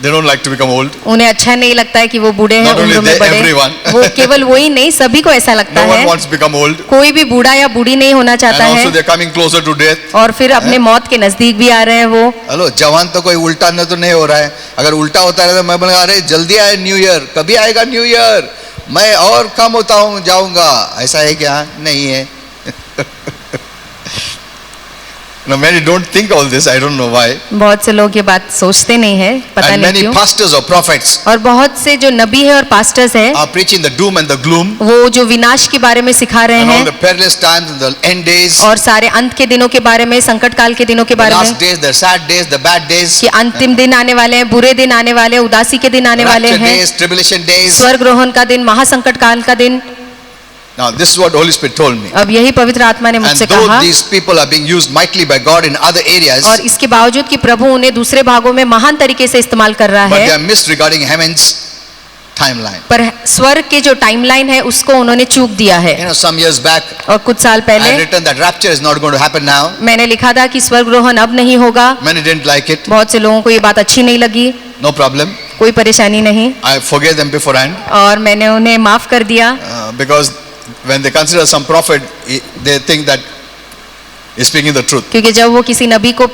They don't like to become old. उन्हें अच्छा नहीं लगता है कि वो बूढ़े हैं, Not only उम्र में they, बड़े. everyone. वो केवल वही नहीं, सभी को ऐसा लगता No one है. wants to become old. कोई भी बूढ़ा या बूढ़ी नहीं होना And चाहता also है, they are coming closer to death. और फिर अपने मौत के नजदीक भी आ रहे हैं वो. हेलो, जवान तो कोई उल्टा न तो नहीं हो रहा है. अगर उल्टा होता है तो मैं बोलूंगा अरे जल्दी आए न्यू ईयर, कभी आएगा न्यू ईयर, मैं और कम होता हूँ जाऊंगा. ऐसा है क्या? नहीं है. No, many don't think all this. I don't know why. बहुत से लोग ये बात सोचते नहीं है, पता And नहीं many क्यों. pastors or prophets और बहुत से जो नबी है और पास्टर्स है, are preaching the doom and the gloom वो जो विनाश के बारे में सिखा रहे and all हैं, the perilous times and the end days, और सारे अंत के दिनों के बारे में, संकट काल के दिनों के the बारे last में, days, the sad days, the bad days, कि अंतिम दिन आने वाले हैं, बुरे दिन आने वाले हैं, उदासी के दिन आने वाले rapture हैं, days, tribulation days. स्वर्गरोहण का दिन, महासंकट काल का दिन. Now this is what Holy Spirit told me. अब यही पवित्र आत्मा ने And मुझसे though कहा, these people are being used mightily by God in other areas, और इसके बावजूद कि प्रभु उन्हें दूसरे भागों में महान तरीके से इस्तेमाल कर रहा but they है, are misregarding heaven's timeline. पर स्वर्ग के जो टाइमलाइन है उसको उन्होंने चूक दिया है. You know, some years back, और कुछ साल I पहले had written that rapture is not going to happen now. मैंने लिखा था कि स्वर्गरोहण अब नहीं होगा. Many didn't like it. बहुत से लोगों को ये बात अच्छी नहीं लगी. No problem. कोई परेशानी नहीं, I forgave them beforehand और मैंने उन्हें माफ कर दिया. because when they consider some prophet, they think that is speaking the truth. क्योंकि जब वो किसी नबी को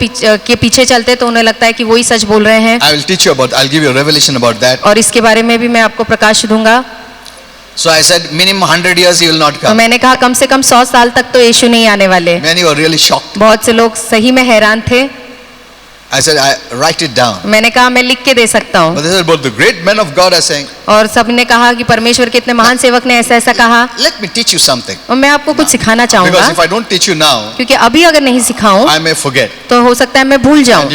के पीछे चलते तो उन्हें लगता है कि वही सच बोल रहे हैं। I'll give you a revelation about that. और इसके बारे में भी मैं आपको प्रकाश दूंगा। So I said, minimum 100 years he will not तो come. मैंने कहा कम से कम 100 साल तक तो यीशु नहीं आने वाले। Many were really shocked. बहुत से लोग सही में हैरान थे। I said, I write it down. मैंने कहा मैं लिख के दे सकता हूँ। But they said, but the great men of God are saying, और सबने कहा कि परमेश्वर के इतने महान सेवक ने ऐसा ऐसा कहा। let me teach you something. और मैं आपको कुछ सिखाना चाहूंगा। Because if I don't teach you now, क्योंकि अभी अगर नहीं सिखाऊं I may forget. तो हो सकता है मैं भूल जाऊं। And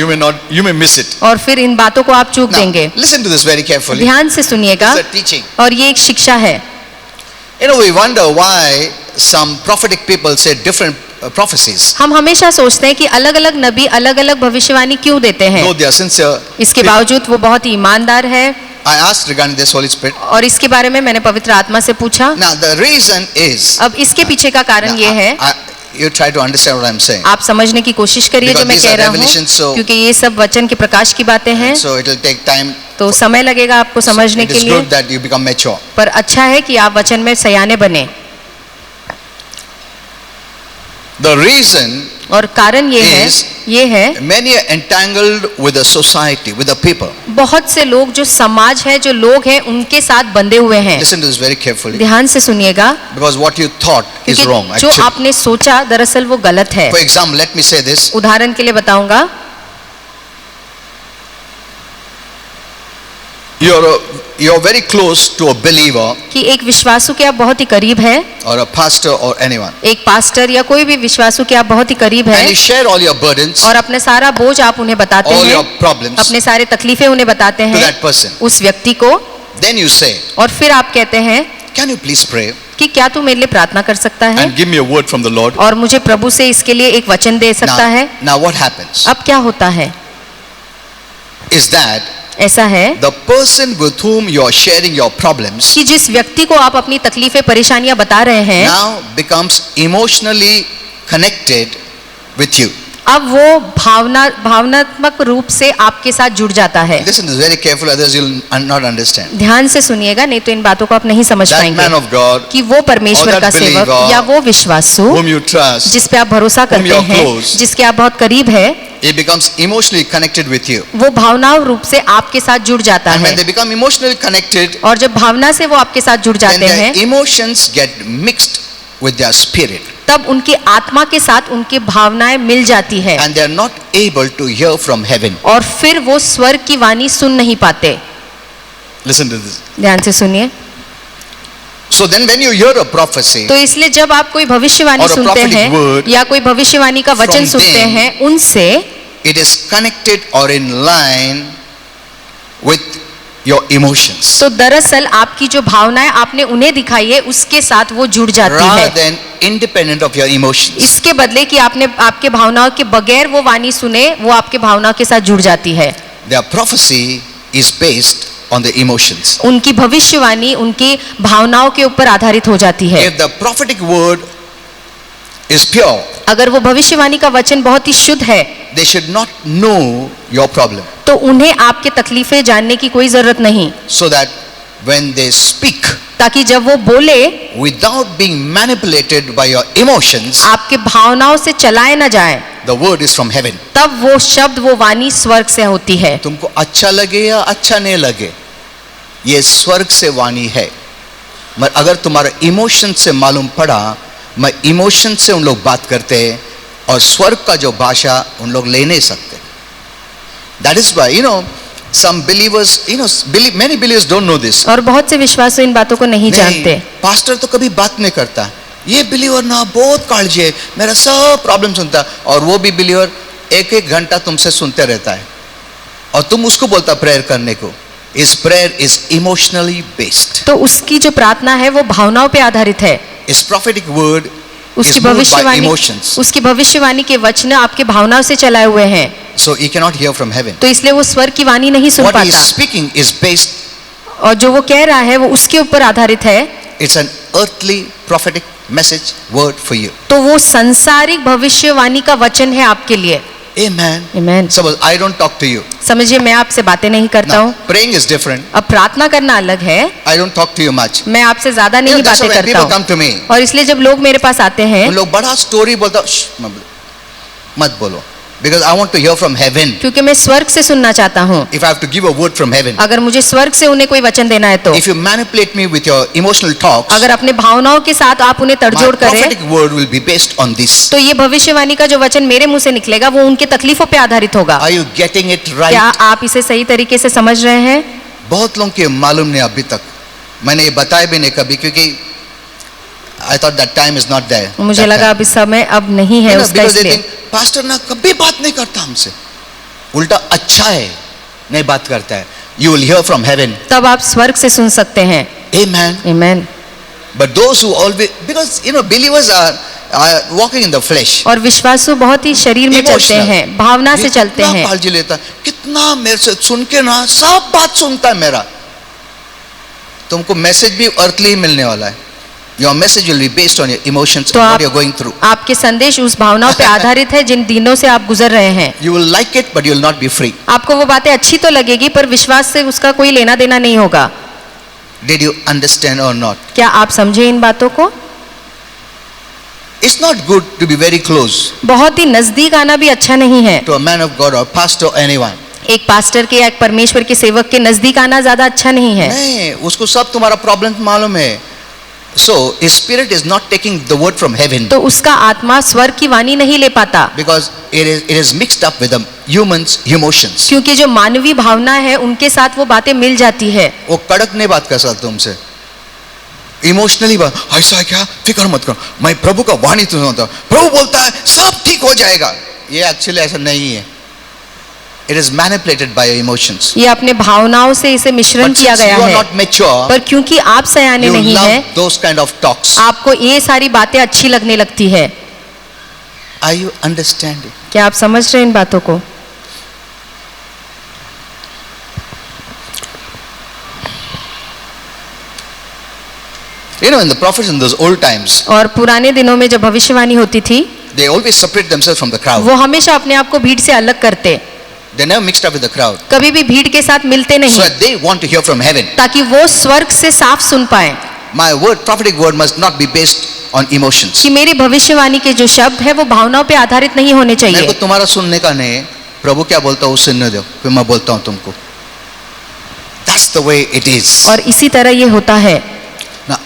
you may miss it. और फिर इन बातों को आप चूक Now, देंगे। listen to this very carefully. ध्यान से सुनिएगा। It's a teaching. और ये एक शिक्षा है। You know, we wonder why some prophetic people say different prophecies. हम हमेशा सोचते हैं कि अलग अलग नबी अलग अलग भविष्यवाणी क्यों देते हैं। Though they are sincere. इसके बावजूद वो बहुत ही ईमानदार है। I asked regarding this Holy Spirit. और इसके बारे में मैंने पवित्र आत्मा से पूछा। Now the reason is. अब इसके पीछे का कारण ये है। You try to understand what I'm saying. आप समझने की कोशिश करिए जो मैं कह रहा हूँ। क्योंकि ये सब वचन के प्रकाश की बातें हैं। So it will take time. तो समय लगेगा आपको समझने के लिए। It is good that you become mature. पर अच्छा है कि आप वचन में सयाने बने। The reason और कारण ये है many are entangled with the society, with the people. बहुत से लोग जो समाज है जो लोग हैं उनके साथ बंधे हुए हैं। Listen to this very carefully. ध्यान से सुनिएगा। Because what you thought is wrong. जो आपने सोचा दरअसल वो गलत है। For example, let me say this. उदाहरण के लिए बताऊंगा। You're very close to a believer. कि एक विश्वासु के आप बहुत ही करीब हैं। Or a pastor or anyone. एक पास्टर या कोई भी विश्वासु के आप बहुत ही करीब हैं। And you share all your burdens. और अपने सारा बोझ आप उन्हें बताते हैं। All your problems. अपने सारे तकलीफें उन्हें बताते हैं। To that person. उस व्यक्ति को। Then you say. और फिर आप कहते हैं। Can you please pray? कि क्या तू मेरे लिए प्रार्थना कर सकता है? And give me a word from the Lord. और मुझे प्रभु से इसके लिए एक वचन दे सकता है? Now what happens? अब क्या होता है? Is that ऐसा है the person with whom you are sharing your problems कि जिस व्यक्ति को आप अपनी तकलीफें परेशानियां बता रहे हैं now becomes emotionally connected with you. अब वो भावनात्मक रूप से आपके साथ जुड़ जाता है। Listen to this very carefully, others you'll not understand. ध्यान से सुनिएगा नहीं तो इन बातों को आप नहीं समझ That पाएंगे। man of God, कि वो परमेश्वर का सेवक या वो विश्वासु whom you trust, जिस पे आप भरोसा करते हैं, जिसके आप बहुत करीब है, he becomes emotionally connected with you. वो भावनाओं रूप से आपके साथ जुड़ जाता And है। when they become emotionally connected, और जब भावना से वो आपके साथ जुड़ then जाते हैं, their emotions get mixed with their spirit. तब उनकी आत्मा के साथ उनकी भावनाएं मिल जाती है। And they are not able to hear from heaven. और फिर वो स्वर्ग की वाणी सुन नहीं पाते। Listen to this. ध्यान से सुनिए। So then when you hear a prophecy, तो इसलिए जब आप कोई भविष्यवाणी सुनते हैं या कोई भविष्यवाणी का वचन सुनते हैं उनसे, it is connected or in line with your emotions. तो दरअसल आपकी जो भावनाएं आपने उन्हें दिखाई है उसके साथ वो जुड़ जाती है। Rather than independent of your emotions. इसके बदले कि आपने आपके भावनाओं के बगैर वो वाणी सुने, वो आपके भावनाओं के साथ जुड़ जाती है। Their prophecy is based on the emotions. उनकी भविष्यवाणी उनकी भावनाओं के ऊपर आधारित हो जाती है। If the prophetic word is pure, अगर वो भविष्यवाणी का वचन बहुत ही शुद्ध है, they should not know your problem. तो उन्हें आपके तकलीफें जानने की कोई जरूरत नहीं। So that when they speak, ताकि जब वो बोले, without being manipulated by your emotions, आपके भावनाओं से चलाए ना जाए, the word is from heaven. तब वो शब्द वो वाणी स्वर्ग से होती है। तुमको अच्छा लगे या अच्छा नहीं लगे, ये स्वर्ग से वाणी है। मगर अगर तुम्हारा इमोशन से मालूम पड़ा, मैं इमोशन से उन लोग बात करते हैं और स्वर्ग का जो भाषा उन लोग ले नहीं सकते। That is why, some believers, many believers don't know this. और बहुत से विश्वासु इन बातों को नहीं जानते। पास्टर तो कभी बात नहीं करता, ये बिलीवर ना बहुत काळजी है, मेरा सब प्रॉब्लम सुनता, और वो भी बिलीवर एक घंटा तुमसे सुनते रहता है और तुम उसको बोलता प्रेयर करने को। His prayer is emotionally based. तो उसकी जो प्रार्थना है वो भावनाओं पे आधारित है। His prophetic word उसकी is moved by भविष्यवाणी, emotions. उसकी भविष्यवाणी के वचन आपके भावनाओं से चलाए हुए हैं। So he cannot hear from heaven. तो इसलिए वो स्वर्ग की वाणी नहीं सुन What he is पाता। speaking is based. और जो वो कह रहा है वो उसके ऊपर आधारित है। It's an earthly prophetic message word for you. तो वो संसारिक भविष्यवाणी का वचन है आपके लिए। Amen. Amen. Suppose I don't talk to you. समझिए मैं आपसे बातें नहीं करता हूँ। Now, praying is different. अब प्रार्थना करना अलग है। I don't talk to you much. मैं आपसे ज्यादा नहीं That's बातें why when करता people come to me, हूँ। और इसलिए जब लोग मेरे पास आते हैं, उन लोग बड़ा स्टोरी बोलता, मत बोलो, because I want to hear from heaven. क्योंकि मैं स्वर्ग से सुनना चाहता हूँ. If I have to give a word from heaven, अगर मुझे स्वर्ग से उन्हें कोई वचन देना है तो, if you manipulate me with your emotional talks, अगर अपने भावनाओं के साथ आप उन्हें my तड़जोड़ करें, prophetic word will be based on this. तो ये भविष्यवाणी का जो वचन मेरे मुंह से निकलेगा वो उनके तकलीफों पे आधारित होगा. Are you getting it क्या right? आप इसे सही तरीके से समझ रहे हैं? बहुत लोगों के मालूम नहीं अभी तक, मैंने ये बताया भी नहीं कभी, क्योंकि I thought that time is not there. मुझे That लगा time. अब इस समय अब नहीं है You know, उसका, because they इसलिए. think, pastor ना कभी बात नहीं करता हमसे, उल्टा अच्छा है नहीं बात करता है. You will hear from heaven. तब आप स्वर्ग से सुन सकते हैं. Amen. आमीन. But those who always, because you know, believers are walking in the flesh. और विश्वासु बहुत ही शरीर में चलते Emotional. हैं, भावना से चलते कितना हैं. काळजी लेता है, कितना मेरे से सुन के ना सब बात सुनता है मेरा. तुमको मैसेज भी अर्थली ही मिलने वाला है. Your message will be based on your emotions तो and आप, what you're going through. आपके संदेश उस भावनाओं पे आधारित है जिन दिनों से आप गुजर रहे हैं. You will like it, but you will not be free. आपको वो बातें अच्छी तो लगेगी पर विश्वास से उसका कोई लेना देना नहीं होगा. Did you understand or not? क्या आप समझे इन बातों को? It's not good to be very close बहुत ही नजदीक आना भी अच्छा नहीं है. to a man of God or pastor or anyone. एक पास्टर के या एक परमेश्वर के सेवक के नजदीक आना ज्यादा अच्छा नहीं है. नहीं, उसको सब तुम्हारा प्रॉब्लम मालूम है. So his spirit is not taking the word from heaven तो उसका आत्मा स्वर्ग की वाणी नहीं ले पाता, because it is mixed up with the humans' emotions. क्योंकि जो मानवीय भावना है उनके साथ वो बातें मिल जाती है. वो कड़क नहीं बात कर सकता तुमसे. इमोशनली बात, ऐसा है क्या, फिक्र मत करो, मैं प्रभु का वाणी तो सुनता हूं, प्रभु बोलता है सब ठीक हो जाएगा. ये एक्चुअली ऐसा नहीं है. It is manipulated by your emotions. ये अपने भावनाओं से इसे मिश्रण But किया since गया you are है. not mature, पर क्योंकि आप सयाने you नहीं love हैं, those kind of talks. आपको ये सारी बातें अच्छी लगने लगती है. Are you understanding? क्या आप समझ रहे हैं इन बातों को? You know, in the prophets in those old times, और पुराने दिनों में जब भविष्यवाणी होती थी, they always separate themselves from the crowd. वो हमेशा अपने आप को भीड़ से अलग करते, They never mixed up with the crowd. कभी भी भीड़ के साथ मिलते So नहीं, that they want to hear from heaven. ताकि वो स्वर्ग से साफ सुन पाए My word, prophetic word, must not be based on emotions. कि मेरी भविष्यवाणी के जो शब्द है वो भावनाओं पे आधारित नहीं होने मेरे को चाहिए. तुम्हारा सुनने का नहीं, प्रभु क्या बोलता है वो सुनने दो, फिर मैं बोलता हूँ तुमको. That's the way it is. और इसी तरह ये होता है. Now,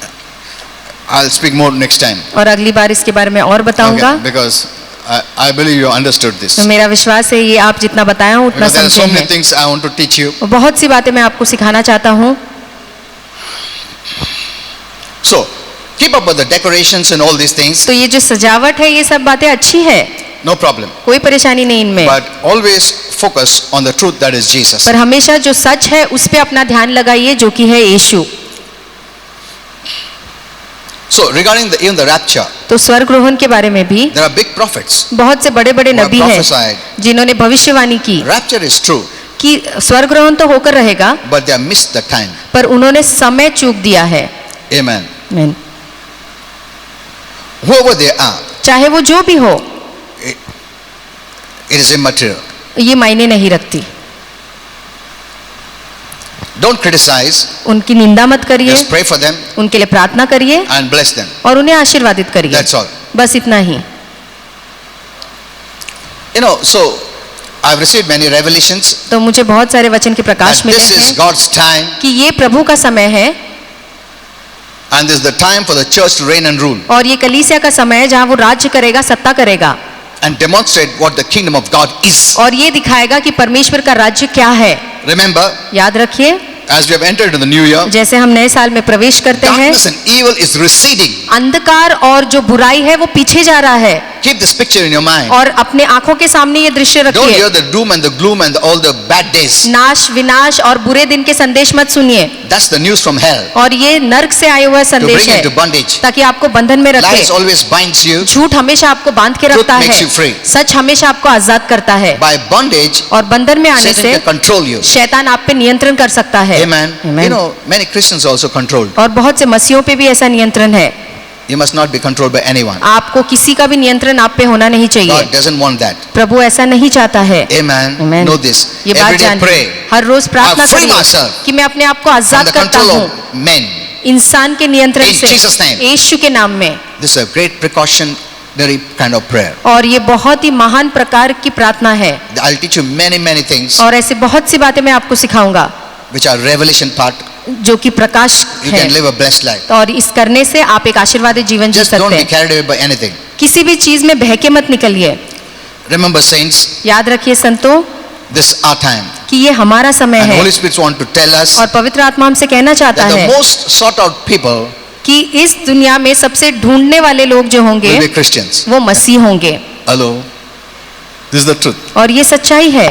I'll speak more next time. और अगली बार इसके बारे में और बताऊंगा. Okay, because I believe you understood this. तो मेरा विश्वास है ये आप जितना बताया हूँ उतना Because there are समझे so many हैं. things I want to teach you. बहुत सी बातें मैं आपको सिखाना चाहता हूँ. So, keep up with the decorations and all these things. तो ये जो सजावट है ये सब बातें अच्छी है, No problem. कोई परेशानी नहीं इनमें. But always focus on the truth that is Jesus. पर हमेशा जो सच है उस पे अपना ध्यान लगाइए जो कि है यीशु. So, regarding even the rapture, तो स्वर्गरोहण के बारे में भी there are big prophets बहुत से बड़े बड़े who have नबी हैं prophesied. जिन्होंने भविष्यवाणी की Rapture is true, कि स्वर्गरोहण तो होकर रहेगा, but they have missed the time. पर उन्होंने समय चूक दिया है. Amen. आमीन. Whoever they are, चाहे वो जो भी हो, it is immaterial. ये मायने नहीं रखती. Don't criticize, उनकी निंदा मत करिए, just pray for them उनके लिए प्रार्थना करिए and bless them. और उन्हें आशीर्वादित करिए. That's all. बस इतना ही. You know, so I've received many revelations तो मुझे बहुत सारे वचन के that प्रकाश मिले this is हैं God's time कि ये प्रभु का समय है and this is the time for the church to reign and rule और ये कलीसिया का समय है जहाँ वो राज्य करेगा, सत्ता करेगा and demonstrate what the kingdom of God is. और ये दिखाएगा कि परमेश्वर का राज्य क्या है. Remember, याद रखिए, as we have entered into the new year, जैसे हम नए साल में प्रवेश करते हैं, darkness and evil is receding. अंधकार और जो बुराई है वो पीछे जा रहा है. Keep this picture in your mind. और अपने आंखों के सामने ये दृश्य Don't रखिए. hear the doom and the gloom and all the bad days. नाश विनाश और बुरे दिन के संदेश मत सुनिए. That's the news from hell और ये नर्क से आए हुआ to संदेश bring you है into bondage. ताकि आपको बंधन में रखे. Lies always binds you. झूठ हमेशा आपको बांध के Truth रखता makes है, you free. सच हमेशा आपको आजाद करता है. By bondage, और बंधन में आने Satan से can control you. शैतान आप पे नियंत्रण कर सकता है. Amen. Amen. You know, many Christians are also controlled. और बहुत से मसीहों पे भी ऐसा नियंत्रण है. You must not be controlled by anyone. आपको किसी का भी नियंत्रण आप पे होना नहीं चाहिए. God doesn't want that. प्रभु ऐसा नहीं चाहता है. Amen. Amen. Know this. ये Every बात day जानिए. pray हर रोज प्रार्थना I free करिए myself कि मैं अपने आप को from आजाद the करता control हूँ of men. इंसान के नियंत्रण In से, Jesus' name. यीशु के नाम में. This is a great precaution extraordinary kind of prayer. और ये बहुत ही महान प्रकार की प्रार्थना है। I'll teach you many things और ऐसे बहुत सी बातें मैं आपको सिखाऊंगा which are revelation part. जो कि प्रकाश You है, can live a blessed life. और इस करने से आप एक आशीर्वादित जीवन जी Just don't सकते be हैं। carried away by anything. किसी भी चीज में बह के मत निकलिए। Remember, saints, याद रखिए संतों this is our time. कि ये हमारा समय And है, Holy Spirit wants to tell us और पवित्र आत्मा हमसे कहना चाहता that the है most sought out people कि इस दुनिया में सबसे ढूंढने वाले लोग जो होंगे will be Christians. वो मसीह होंगे। Hello? This is the truth. और ये सच्चाई है।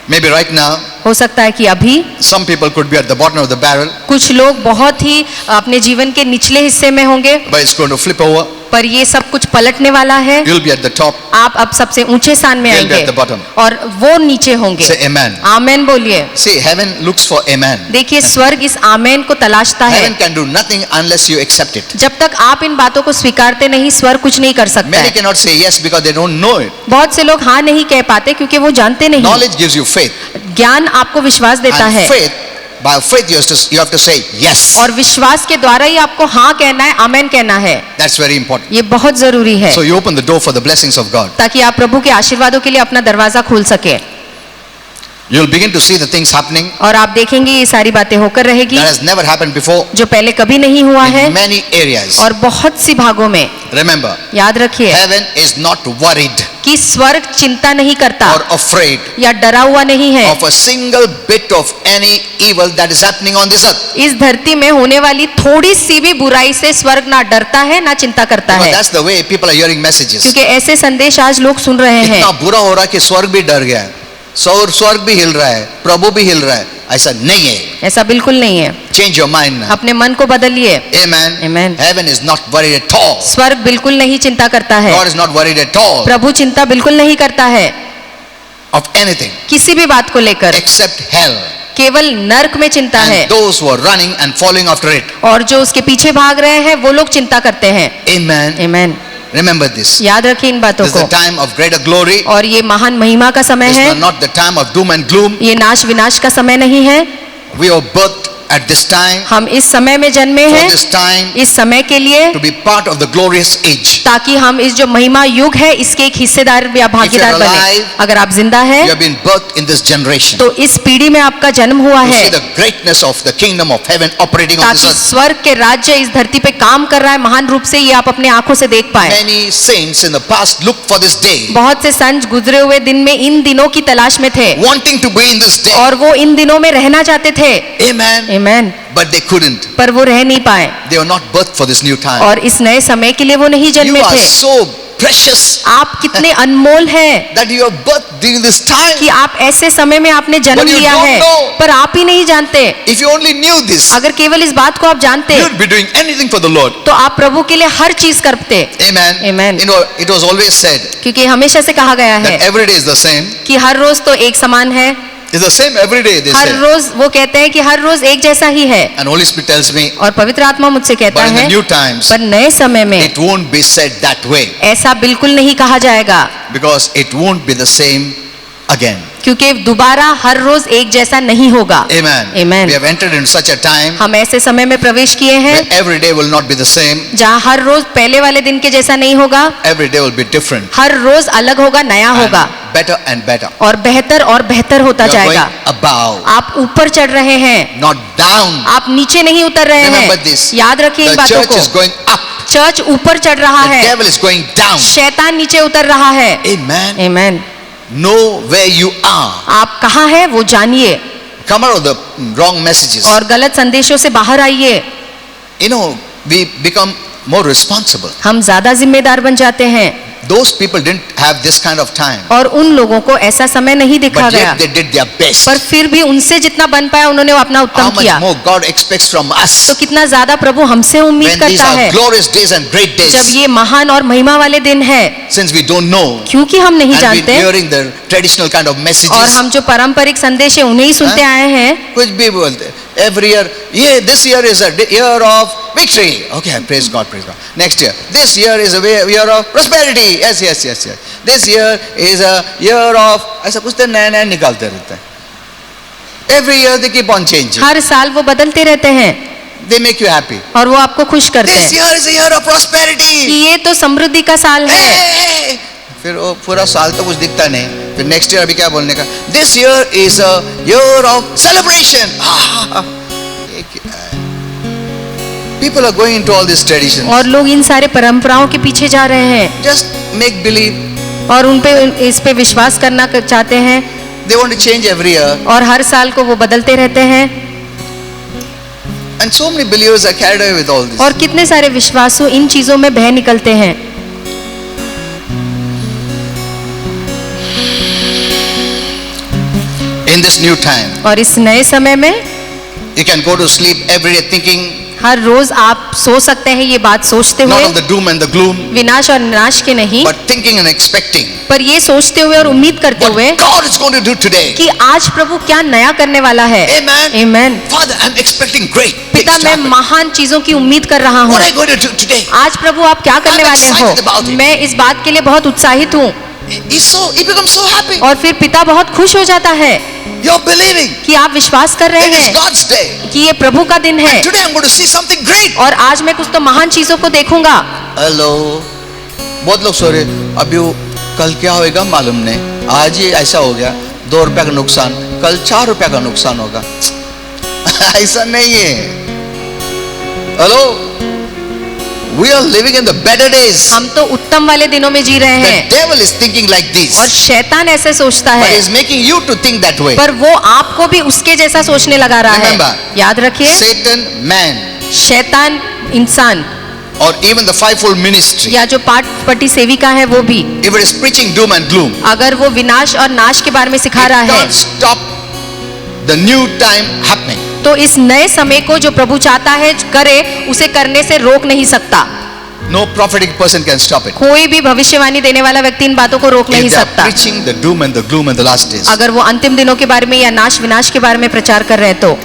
Maybe right now, हो सकता है कि अभी some people could be at the bottom of the barrel, कुछ लोग बहुत ही अपने जीवन के निचले हिस्से में होंगे, but it's going to flip over. पर ये सब कुछ पलटने वाला है। You'll be at the top. आप अब सबसे ऊंचे स्थान में You'll be आएंगे at the bottom. और वो नीचे होंगे। Say amen. आमेन बोलिए। See, heaven looks for amen. देखिए स्वर्ग इस आमेन को तलाशता है। Heaven can do nothing unless you accept it. जब तक आप इन बातों को स्वीकारते नहीं, स्वर्ग कुछ नहीं कर सकता Many है। cannot say yes because they don't know it. बहुत से लोग हाँ नहीं कह पाते क्योंकि वो जानते नहीं। Knowledge gives you faith. ज्ञान आपको विश्वास देता And है, faith, by faith you have to say yes. और विश्वास के द्वारा ही आपको हाँ कहना है, आमेन कहना है। That's very important. ये बहुत जरूरी है, So you open the door for the blessings of God. ताकि आप प्रभु के आशीर्वादों के लिए अपना दरवाजा खोल सके। You'll begin to see the things happening और आप देखेंगे ये सारी बातें होकर रहेगी that has never happened before जो पहले कभी नहीं हुआ है, in many areas. और बहुत सी भागों में। Remember, याद रखिए heaven is not worried कि स्वर्ग चिंता नहीं करता or afraid या डरा हुआ नहीं है of a single bit of any evil that is happening on this earth. इस धरती में होने वाली थोड़ी सी भी बुराई से स्वर्ग ना डरता है ना चिंता करता Because है, that's the way people are hearing messages. क्योंकि ऐसे संदेश आज लोग सुन रहे हैं। इतना बुरा हो रहा है कि स्वर्ग भी डर गया है, स्वर्ग भी हिल रहा है, प्रभु भी हिल रहा है। ऐसा नहीं है। ऐसा बिल्कुल नहीं है। Change your mind now. अपने मन को बदलिए। Amen. Amen. Heaven is not worried at all. स्वर्ग बिल्कुल नहीं चिंता करता है, God is not worried at all प्रभु चिंता बिल्कुल नहीं करता है of anything किसी भी बात को लेकर, except hell केवल नर्क में चिंता है, and those who are running and following after it. और जो उसके पीछे भाग रहे हैं वो लोग चिंता करते हैं। Amen. आमेन। Remember this. याद रखिए इन बातों This is को। the time of greater glory. और ये महान महिमा का समय This है, is not the time of doom and gloom. ये नाश विनाश का समय नहीं है। We are birthed at this time, हम इस समय में जन्मे for हैं, this time, इस समय के लिए, to be part of the glorious age. ताकि हम इस जो महिमा युग है इसके एक हिस्सेदार या भागीदार If you are बने। alive, अगर आप जिंदा You हैं have been birthed in this generation. तो इस पीढ़ी में आपका जन्म हुआ To है, see the greatness of the kingdom of heaven operating on this ताकि earth. स्वर्ग के राज्य इस धरती पे काम कर रहा है महान रूप से, ये आप अपने आंखों से देख पाए। Many saints in the past looked for this day, बहुत से संत गुजरे हुए दिन में इन दिनों की तलाश में थे, wanting to be in this day. और वो इन दिनों में रहना चाहते थे। Amen. Amen. But they couldn't. पर वो रह नहीं पाए, They were not birthed for this new time. और इस नए समय के लिए वो नहीं You जन्मे are थे। so precious आप कितने अनमोल हैं that you are birthed during this time. कि आप ऐसे समय में आपने जन्म But you लिया don't है, know. पर आप ही नहीं जानते। If you only knew this, अगर केवल इस बात को आप जानते you would be doing anything for the Lord. तो आप प्रभु के लिए हर चीज करते। Amen. Amen. You know, it was always said क्योंकि हमेशा से कहा गया है that every day is the same. कि हर रोज तो एक समान है, It's the same every day, they her say. रोज वो कहते हैं कि हर रोज एक जैसा ही है, And Holy Spirit tells me, और पवित्र आत्मा मुझसे कहता but in the है new times, पर नए समय में it won't be said that way. ऐसा बिल्कुल नहीं कहा जाएगा, Because it won't be the same again. क्योंकि दोबारा हर रोज एक जैसा नहीं होगा। Amen. Amen. We have entered into such a time हम ऐसे समय में प्रवेश किए हैं where every day will not be the same. जहाँ हर रोज पहले वाले दिन के जैसा नहीं होगा, Every day will be different. हर रोज अलग होगा, नया होगा, And better and better. और बेहतर होता You are जाएगा। going above, आप ऊपर चढ़ रहे हैं, not down. आप नीचे नहीं उतर रहे Remember हैं। this. याद रखिए इन The बातों church को। is going up. चर्च ऊपर चढ़ रहा The है, devil is going down. शैतान नीचे उतर रहा है। Amen. Amen. Know where you are. आप कहाँ हैं वो जानिए, Come out of the wrong messages. और गलत संदेशों से बाहर आइए। You know, we become more responsible. हम ज्यादा जिम्मेदार बन जाते हैं, Those people didn't have this kind of time. और उन लोगों को ऐसा समय नहीं दिखा But गया, yet they did their best. पर फिर भी उनसे जितना बन पाया उन्होंने अपना How उत्तम much किया। more God expects from तो us कितना ज्यादा प्रभु हमसे उम्मीद when these करता are है glorious days and great जब days. ये महान और महिमा वाले दिन है, Since we don't know क्योंकि हम नहीं and been जानते hearing the traditional kind of और messages. हम जो पारंपरिक संदेश है उन्हें ही सुनते हाँ? आए हैं। कुछ भी बोलते every year, yeah, this year is a year of victory. Okay, praise God, praise God. Next year, this year is a year of prosperity. Yes, yes, yes, yes. This year is a year of, ऐसा कुछ तो नया नया निकालते रहते हैं. Every year they keep on changing. हर साल वो बदलते रहते हैं। they make you happy. और वो आपको खुश करते This हैं year is a year of कि prosperity. ये तो समृद्धि का साल है। Hey! फिर वो पूरा साल तो कुछ दिखता नहीं, फिर नेक्स्ट ईयर अभी क्या बोलने का, this year is a year of celebration. People are going into all this traditions. और लोग इन सारे परंपराओं के पीछे जा रहे हैं जस्ट मेक बिलीव. और उन पे इस पे विश्वास करना चाहते हैं they want to change every year. और हर साल को वो बदलते रहते हैं। And so many believers are carried away with all this. और कितने सारे विश्वासु इन चीजों में बह निकलते हैं। In this new time, और इस नए समय में you can go to sleep every day thinking हर रोज आप सो सकते हैं ये बात सोचते not हुए, of the doom and the gloom, विनाश और नाश के नहीं, but thinking and expecting पर ये सोचते हुए और उम्मीद करते what हुए God is going to do today. कि आज प्रभु क्या नया करने वाला है। Amen. Amen. Father, I'm expecting great things पिता, to मैं happen. महान चीजों की उम्मीद कर रहा हूँ। What are you going to do today? आज प्रभु आप क्या करने I'm वाले excited about हो। it. मैं इस बात के लिए बहुत उत्साहित हूँ। He becomes so happy. और फिर पिता बहुत खुश हो जाता है You're believing कि आप विश्वास कर रहे it is हैं God's day. कि ये प्रभु का दिन है Today I'm going to see something great. और आज मैं कुछ तो महान चीजों को देखूंगा। हेलो, बहुत लोग सो रहे, अभी वो कल क्या होएगा मालूम नहीं, आज ही ऐसा हो गया, 2 रुपया का नुकसान, कल 4 रुपया का नुकसान होगा. ऐसा नहीं है. Hello, we are living in the better days. हम तो उत्तम वाले दिनों में जी रहे The हैं devil is thinking like this, और शैतान ऐसे सोचता but है, he is making you to think that way. पर वो आपको भी उसके जैसा सोचने लगा रहा Remember, है। याद रखिए, Satan, man, शैतान इंसान or even the fivefold ministry, या जो पाठ पटी सेविका है वो भी, if it is preaching doom and gloom, अगर वो विनाश और नाश के बारे में सिखा it रहा है can't stop the new time happening. तो इस नए समय को जो प्रभु चाहता है करे, उसे करने से रोक नहीं सकता। No prophetic person can stop it. कोई भी भविष्यवाणी देने वाला व्यक्ति इन बातों को रोक नहीं If they are सकता। preaching the doom and the gloom in the last days. अगर वो अंतिम दिनों के बारे में या नाश विनाश के बारे में प्रचार कर रहे हैं तो।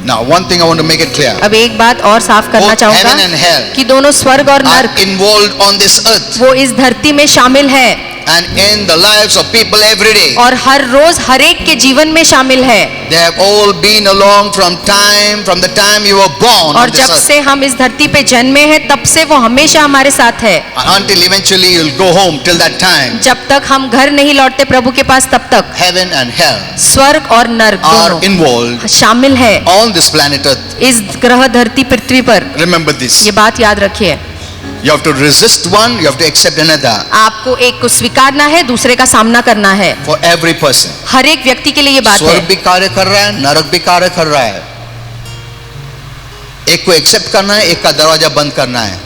Now, one thing I want to make it clear. अब एक बात और साफ करना Both चाहूंगा heaven and hell कि दोनों स्वर्ग और are नर्क involved on this earth वो इस धरती में शामिल है and in the lives of people every day. और हर रोज हर एक के जीवन में शामिल है। They have all been along from the time you were born और on this जब earth. से हम इस धरती पे जन्मे हैं तब से वो हमेशा हमारे साथ है, Until eventually you'll go home. Till that time, जब तक हम घर नहीं लौटते प्रभु के पास तब तक heaven and hell स्वर्ग और नर्क are दोनों involved शामिल है on this planet earth. इस ग्रह धरती पृथ्वी पर। Remember this. ये बात याद रखिए, You have to resist one, you have to accept another. आपको एक को स्वीकारना है, दूसरे का सामना करना है। For every person. हर एक व्यक्ति के लिए ये बात स्वर्ग है। भी कार्य कर रहा है, नरक भी कार्य कर रहा है. एक को एक्सेप्ट करना है, एक का दरवाजा बंद करना है.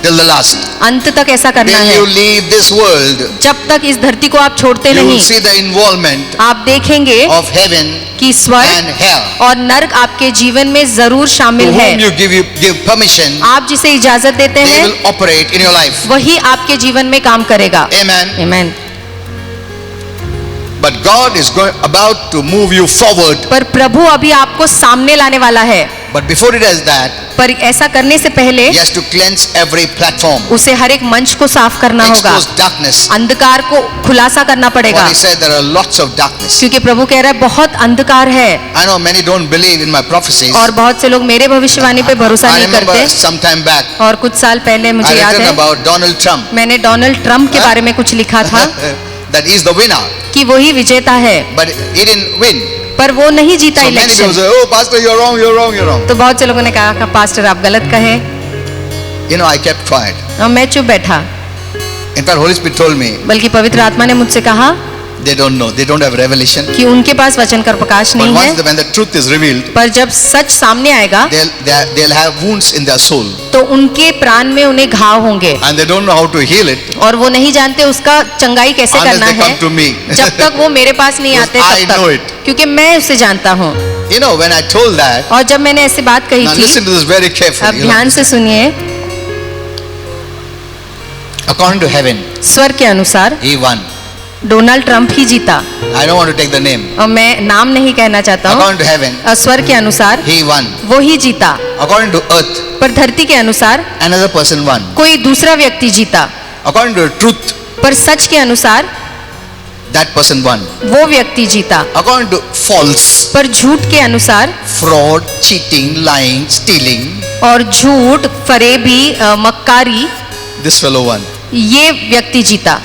Till the last. अंत तक ऐसा करना Till है। you leave this world, जब तक इस धरती को आप छोड़ते you will नहीं, see the involvement आप देखेंगे of heaven कि स्वर्ग and hell. और नर्क आपके जीवन में जरूर To शामिल है। whom you give permission, आप जिसे इजाजत देते they हैं will operate in your life. वही आपके जीवन में काम करेगा। Amen. Amen. But God is about to move you forward. पर प्रभु अभी आपको सामने लाने वाला है, But before he does that, पर ऐसा करने से पहले he has to cleanse every platform, उसे हर एक मंच को साफ करना होगा, expose darkness. अंधकार को खुलासा करना पड़ेगा, For he said there are lots of darkness. क्योंकि प्रभु कह रहा है बहुत अंधकार है। I know many don't believe in my prophecies. और बहुत से लोग मेरे भविष्यवाणी पे भरोसा I नहीं remember करते। some time back, और कुछ साल पहले I मुझे याद written है about Donald Trump. मैंने डोनाल्ड ट्रम्प के बारे में कुछ लिखा था That he is the winner, कि वही विजेता है, but he didn't win. पर वो नहीं जीता So many people election. say, "Oh, Pastor, you're wrong, you're wrong, you're wrong." तो बहुत से लोगों ने कहा कि पास्टर आप गलत कहे, You know, I kept quiet. और मैं चुप बैठा। In fact, Holy Spirit told me, बल्कि पवित्र आत्मा ने मुझसे कहा they don't know, they don't have revelation. कि उनके पास वचन का प्रकाश But नहीं once है, when the truth is revealed, पर जब सच सामने आएगा they'll have wounds in their soul, तो उनके प्राण में उन्हें घाव होंगे and they don't know how to heal it और वो नहीं जानते उसका चंगाई कैसे unless करना they come है to me. जब तक वो मेरे पास नहीं आते Because I तब know तक, क्योंकि मैं उसे जानता हूँ। You know, when I told that, और जब मैंने ऐसी बात कही now थी, listen to this very अब carefully. ध्यान से सुनिए, According to heaven, स्वर्ग के अनुसार he won. डोनाल्ड ट्रम्प ही जीता, I don't want to take the name. और मैं नाम नहीं कहना चाहता हूँ। According to heaven, स्वर्ग के अनुसार he won. वो ही जीता, According to earth, पर धरती के अनुसार another person won. कोई दूसरा व्यक्ति जीता, According to truth, पर सच के अनुसार that person won. वो व्यक्ति जीता, According to false, पर झूठ के अनुसार fraud, cheating, lying, stealing, और झूठ, फरेबी, मक्कारी, this fellow won. ये व्यक्ति जीता।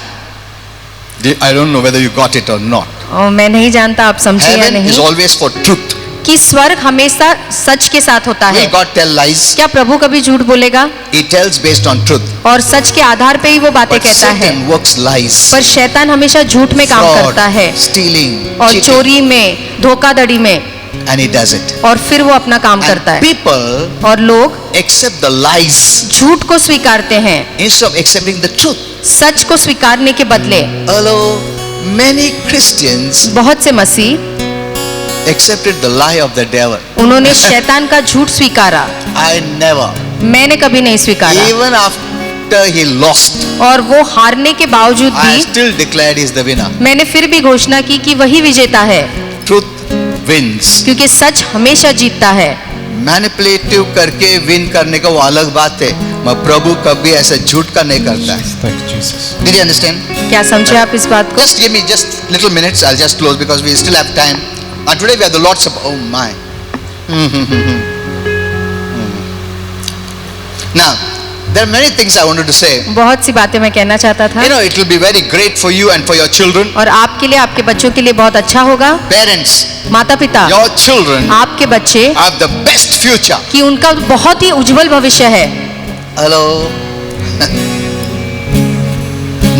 I don't know whether you got it or not. और मैं नहीं जानता आप समझे या Heaven is नहीं always for truth. कि स्वर्ग हमेशा सच के साथ होता है। Will God tell lies? क्या प्रभु कभी झूठ बोलेगा? He tells based on truth. और सच के आधार पे ही वो बातें But कहता है। Satan works lies. पर शैतान हमेशा झूठ में काम Fraud, करता है stealing, और cheating, चोरी में, धोखाधड़ी में, and he does it. और फिर वो अपना काम करता And है। people और लोग accept the lies झूठ को स्वीकारते हैं instead of accepting the truth. सच को स्वीकारने के बदले। Hello, many Christians बहुत से मसीह accepted the lie of the devil. उन्होंने शैतान का झूठ स्वीकारा। I never. मैंने कभी नहीं स्वीकारा। Even after he lost, और वो हारने के बावजूद I भी still declared he's the winner. मैंने फिर भी घोषणा की कि वही विजेता है, Truth wins. क्योंकि सच हमेशा जीतता है। मैनिपुलेटिव करके विन करने का वो अलग बात है, मगर प्रभु कभी ऐसा झूठ का नहीं करता है। Thank you, Jesus. Did you understand? क्या समझे आप इस बात को? Just give me just little minutes. I'll just close because we still have time. And today we have the Lord's Supper. Oh my. Now, there are many things I wanted to say. बहुत सी बातें मैं कहना चाहता था। You know, it will be very great for you and for your children. और आपके लिए, आपके बच्चों के लिए बहुत अच्छा होगा। Parents, माता पिता, your children आपके बच्चे have the best future. कि उनका बहुत ही उज्जवल भविष्य है। Hello.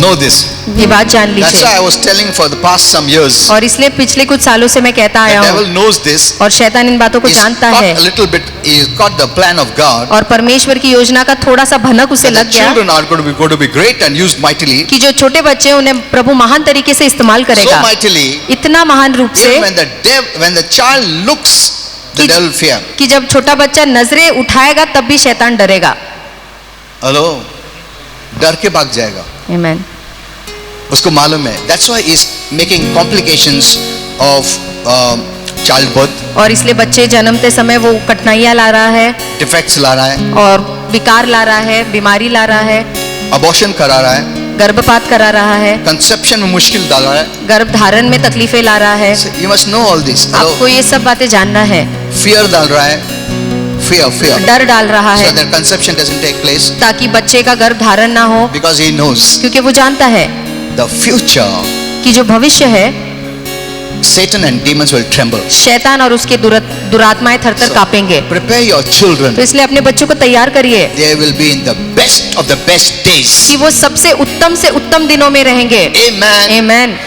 Know this. ये बात जान That's लीजिए। why I was telling for the past some years. और इसलिए पिछले कुछ सालों से मैं कहता The आया devil हूँ knows this. और शैतान इन बातों को He's जानता caught है a little bit. He's caught the plan of God. और परमेश्वर की योजना का थोड़ा सा भनक उसे That the लग गया children are going to be great and used mightily. कि जो छोटे बच्चे हैं उन्हें प्रभु महान तरीके से इस्तेमाल So करेगा, mightily. इतना महान रूप से Even when the child looks, the कि- devil fear. कि जब छोटा बच्चा नजरें उठाएगा तब भी शैतान डरेगा। Hello. डर के भाग जाएगा। आमीन। उसको मालूम है। That's why he's making complications of childbirth. और इसलिए बच्चे जन्मते समय वो कठिनाइयां ला रहा है Defects ला रहा है, और विकार ला रहा है, बीमारी ला रहा है, abortion करा रहा है, गर्भपात करा रहा है, conception में मुश्किल डाल रहा है। गर्भ धारण में तकलीफें ला रहा है। So you must know all this. आपको Hello. ये सब बातें जानना है। Fear डाल रहा है, fear. डर डाल रहा So है that conception doesn't take place ताकि बच्चे का गर्भ धारण ना हो, because he knows क्योंकि वो जानता है the future. कि जो भविष्य है Satan and demons will tremble. शैतान और उसके दुरात्माएं थरथर So, कांपेंगे। prepare your children. तो इसलिए अपने बच्चों को तैयार करिए They will be in the best of the best कि days. वो सबसे उत्तम दिनों में रहेंगे। Amen. आमीन।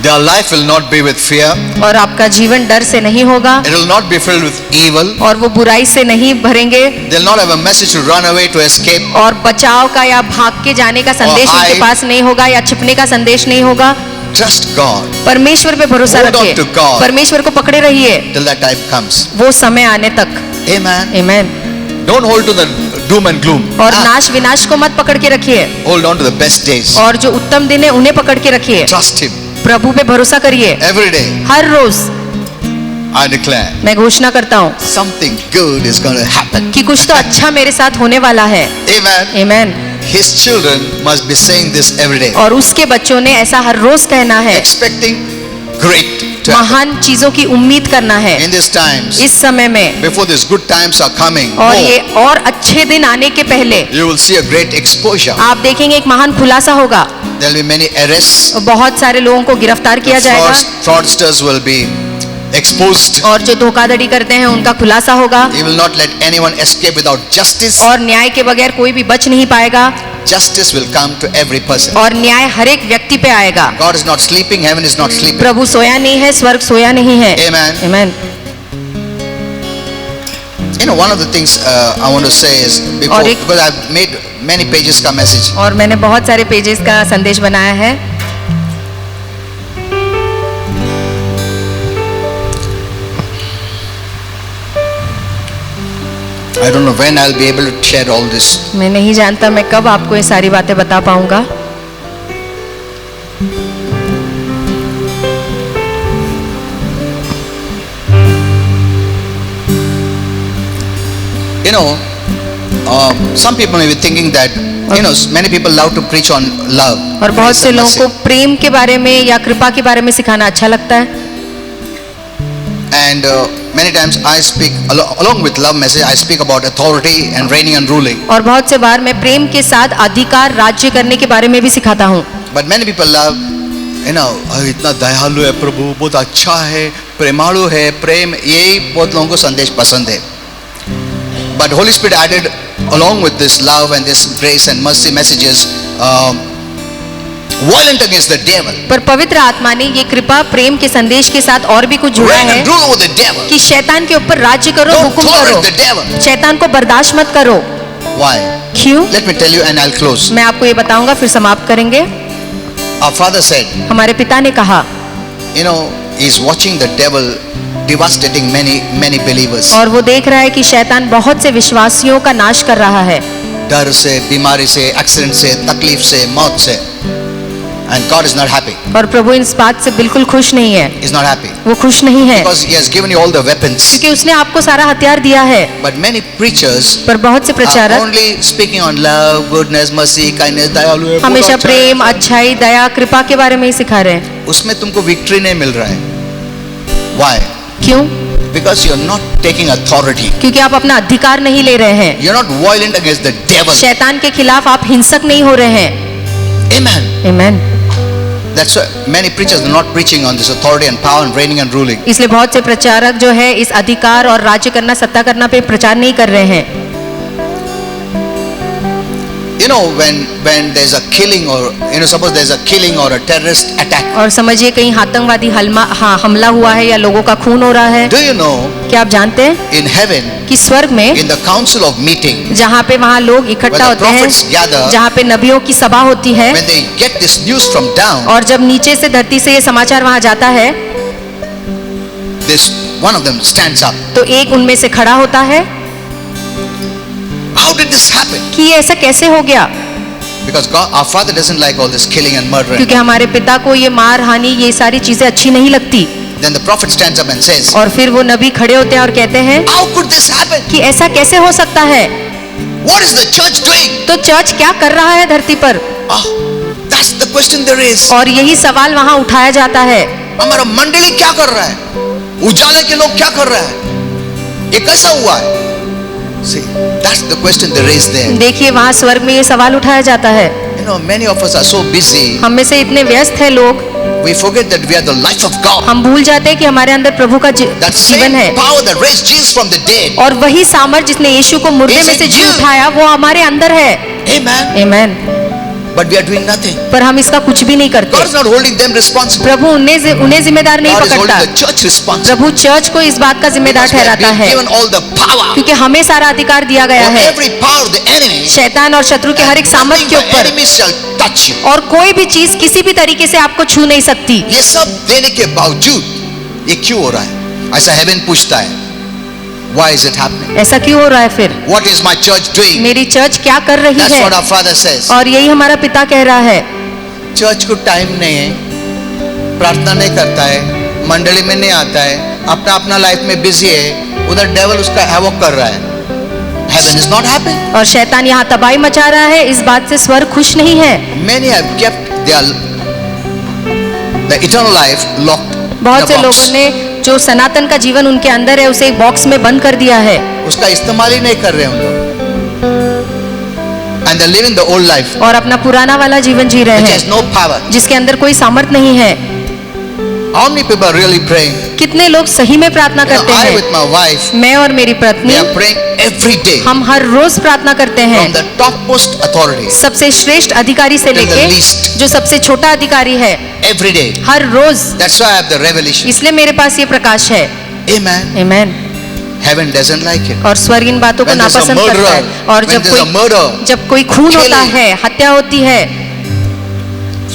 Their life will not be with fear. और आपका जीवन डर से नहीं होगा It will not be filled with evil. और वो बुराई से नहीं भरेंगे They'll not have a message to run away to escape. और बचाव का या भाग के जाने का संदेश hide. उनके पास नहीं होगा या छिपने का संदेश नहीं होगा। Trust God परमेश्वर पे भरोसा Hold on रखिए, to God. परमेश्वर को पकड़े रहिए till that time comes. वो समय आने तक। Amen. आमीन। Don't hold to the doom and gloom. और Ah, नाश विनाश को मत पकड़ के रखिए hold on to the best days. और जो उत्तम दिन है उन्हें पकड़ के रखिए। Trust Him प्रभु पे भरोसा करिए every day. Her rose. I declare मैं घोषणा करता हूँ something good is going to happen. कि कुछ तो अच्छा मेरे साथ होने वाला है। Amen. आमीन। His children must be saying this every day, और उसके बच्चों ने ऐसा हर रोज कहना है, expecting great to happen. महान चीजों की उम्मीद करना है In these times, इस समय में। before these good times are coming, और more, ये और अच्छे दिन आने के पहले you will see a great exposure. आप देखेंगे एक महान खुलासा होगा। There will be many arrests. बहुत सारे लोगों को गिरफ्तार किया जाएगा Fraudsters will be exposed. और जो धोखाधड़ी करते हैं उनका खुलासा होगा He will not let anyone escape without justice. और न्याय के बगैर कोई भी बच नहीं पाएगा Justice will come to every person. और न्याय हर एक व्यक्ति पे आएगा। God is not sleeping, heaven is not sleeping. प्रभु सोया नहीं है, स्वर्ग सोया नहीं है। Amen. आमीन। You know, one of the things I want to say is before, और एक- because I've made many pages का message. और मैंने बहुत सारे पेजेस का संदेश बनाया है। I don't know when I'll be able to share all this. मैं नहीं जानता मैं कब आपको ये सारी बातें बता पाऊंगा। You know, Some people may be thinking that many people love to preach on love. और बहुत grace से and लोगों mercy. को प्रेम के बारे में या कृपा के बारे में सिखाना अच्छा लगता है. And many times I speak along with love message. I speak about authority and reigning and ruling. और बहुत से बार मैं प्रेम के साथ अधिकार राज्य करने के बारे में भी सिखाता हूँ. But many people love, इतना दयालु है प्रभु, बहुत अच्छा है, प्रेमालु है, प्रेम, यही बहुत लोगों को संदेश पसंद है. But Holy Spirit added along with this love and this grace and mercy messages, violent against the devil. पर पवित्र आत्मा ने ये कृपा प्रेम के संदेश के साथ और भी कुछ जुड़ा Reign है and rule over the devil. कि शैतान के ऊपर राज्य करो, Don't हुकुम tolerate करो, the devil. शैतान को बर्दाश्त मत करो. Why? क्यों? Let me tell you and I'll close. मैं आपको ये बताऊंगा, फिर समाप्त करेंगे. Our Father said, हमारे पिता ने कहा, he's watching the devil devastating many believers. और वो देख रहा है कि शैतान बहुत से विश्वासियों का नाश कर रहा है. डर से, बीमारी से, एक्सीडेंट से, तकलीफ से, मौत से. And God is not happy. और प्रभु इस बात से बिल्कुल खुश नहीं है. He's not happy. वो खुश नहीं है. Because He has given you all the weapons. क्योंकि उसने आपको सारा हथियार दिया है. But many preachers पर बहुत से are प्रचारक only speaking on love, goodness, mercy, kindness, दयालु है, हमेशा बहुत अच्छा है. प्रेम, अच्छाई, दया, कृपा के बारे में ही सिखा रहे हैं. उसमें तुमको विक्ट्री नहीं मिल रहा है. Why? क्यों? Because you're not taking authority. क्योंकि आप अपना अधिकार नहीं ले रहे हैं. You're not violent against the devil. शैतान के खिलाफ आप हिंसक नहीं हो रहे हैं. Amen. आमीन. That's why many preachers are not preaching on this authority and power and reigning and ruling. इसलिए बहुत से प्रचारक जो है इस अधिकार और राज्य करना, सत्ता करना पे प्रचार नहीं कर रहे हैं. When there's a killing or suppose there's a killing or a terrorist attack. और समझिए कहीं आतंकवादी हमला हुआ है या लोगों का खून हो रहा है. Do you know? क्या आप जानते हैं In heaven, कि स्वर्ग में in the council of meeting, जहाँ पे वहाँ लोग इकट्ठा When the होते हैं, prophets gather, जहाँ पे नबियों की सभा होती है, when they get this news from down, और जब नीचे से धरती से ये समाचार वहाँ जाता है, this one of them stands up. तो एक उनमें से खड़ा होता है. How did this happen? कि ये ऐसा कैसे हो गया? Because God, our Father doesn't like all this killing and murder. क्योंकि हमारे पिता को ये मार हानि, ये सारी चीजें अच्छी नहीं लगती. Then the prophet stands up and says, और फिर वो नबी खड़े होते हैं और कहते हैं how could this happen? कि ऐसा कैसे हो सकता है? What is the church doing? तो चर्च क्या कर रहा है धरती पर? That's the question there is. और यही सवाल वहाँ उठाया जाता है. हमारा मंडली क्या कर रहा है? उजाले के लोग क्या कर रहा है? ये कैसा हुआ है? See, that's the question they raise there. देखिए वहाँ स्वर्ग में ये सवाल उठाया जाता है. Many of us are so busy. हम में से इतने व्यस्त हैं लोग, We forget that we are the life of God. हम भूल जाते हैं कि हमारे अंदर प्रभु का That जीवन same है. power that raised Jesus from the dead. और वही सामर्थ जिसने यीशु को मुर्दे Is में in से जी you. उठाया, वो हमारे अंदर है. Amen. आमीन. But we are doing nothing. पर हम इसका कुछ भी नहीं करते. God is not holding them responsible. प्रभु उन्हें जिम्मेदार नहीं God is पकड़ता. holding the church responsible. Prabhu church को इस बात का जिम्मेदार Because we have ठहराता been है, given all the power. क्योंकि हमें सारा अधिकार दिया गया Over है every power of the enemy. शैतान और शत्रु के हर एक सामर्थ Nothing के by ऊपर. enemies shall touch you. और कोई भी चीज किसी भी तरीके से आपको छू नहीं सकती. ये सब देने के बावजूद ये क्यों हो रहा है? ऐसा हेवन पूछता है. Why is it happening? ऐसा क्यों हो रहा है फिर? What is my church doing? मेरी चर्च क्या कर रही That's है? what our Father says. और यही हमारा पिता कह रहा है. चर्च को टाइम नहीं है, प्रार्थना नहीं करता है, मंडली में नहीं आता है, अपना अपना लाइफ में बिजी है, उधर डेविल उसका हैवॉक कर रहा है. Heaven is not happy. और शैतान यहाँ तबाही मचा रहा है. इस बात से स्वर्ग खुश नहीं है. Many have kept the eternal life locked. बहुत से लोगों ने जो सनातन का जीवन उनके अंदर है उसे एक बॉक्स में बंद कर दिया है. उसका इस्तेमाल ही नहीं कर रहे उन लोग. And they're living the old life. और अपना पुराना वाला जीवन जी रहे Which हैं, has no power. जिसके अंदर कोई सामर्थ नहीं है. How many people are really praying? कितने लोग सही में प्रार्थना करते I हैं? with my wife, मैं और मेरी पत्नी, we are praying every day. हम हर रोज प्रार्थना करते हैं. From the topmost authority, सबसे श्रेष्ठ अधिकारी से till the लेके least. जो सबसे छोटा अधिकारी है, every day. Her rose. That's why I have the revelation. इसलिए मेरे पास ये प्रकाश है. Amen. आमीन. Heaven doesn't like it. और स्वर्ग इन बातों को When there's a नापसंद करता है. murderer, और when there's a murder, जब कोई खून killing, होता है, हत्या होती है,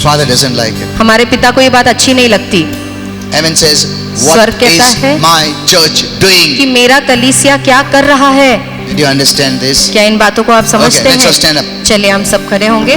Father doesn't like it. हमारे पिता को ये बात अच्छी नहीं लगती. Heaven says, स्वर्ग what कहता is है my church doing? कि मेरा कलीसिया क्या कर रहा है. Did you understand this? क्या इन बातों को आप समझते Okay, let's all हैं? stand up. चलिए हम सब खड़े होंगे.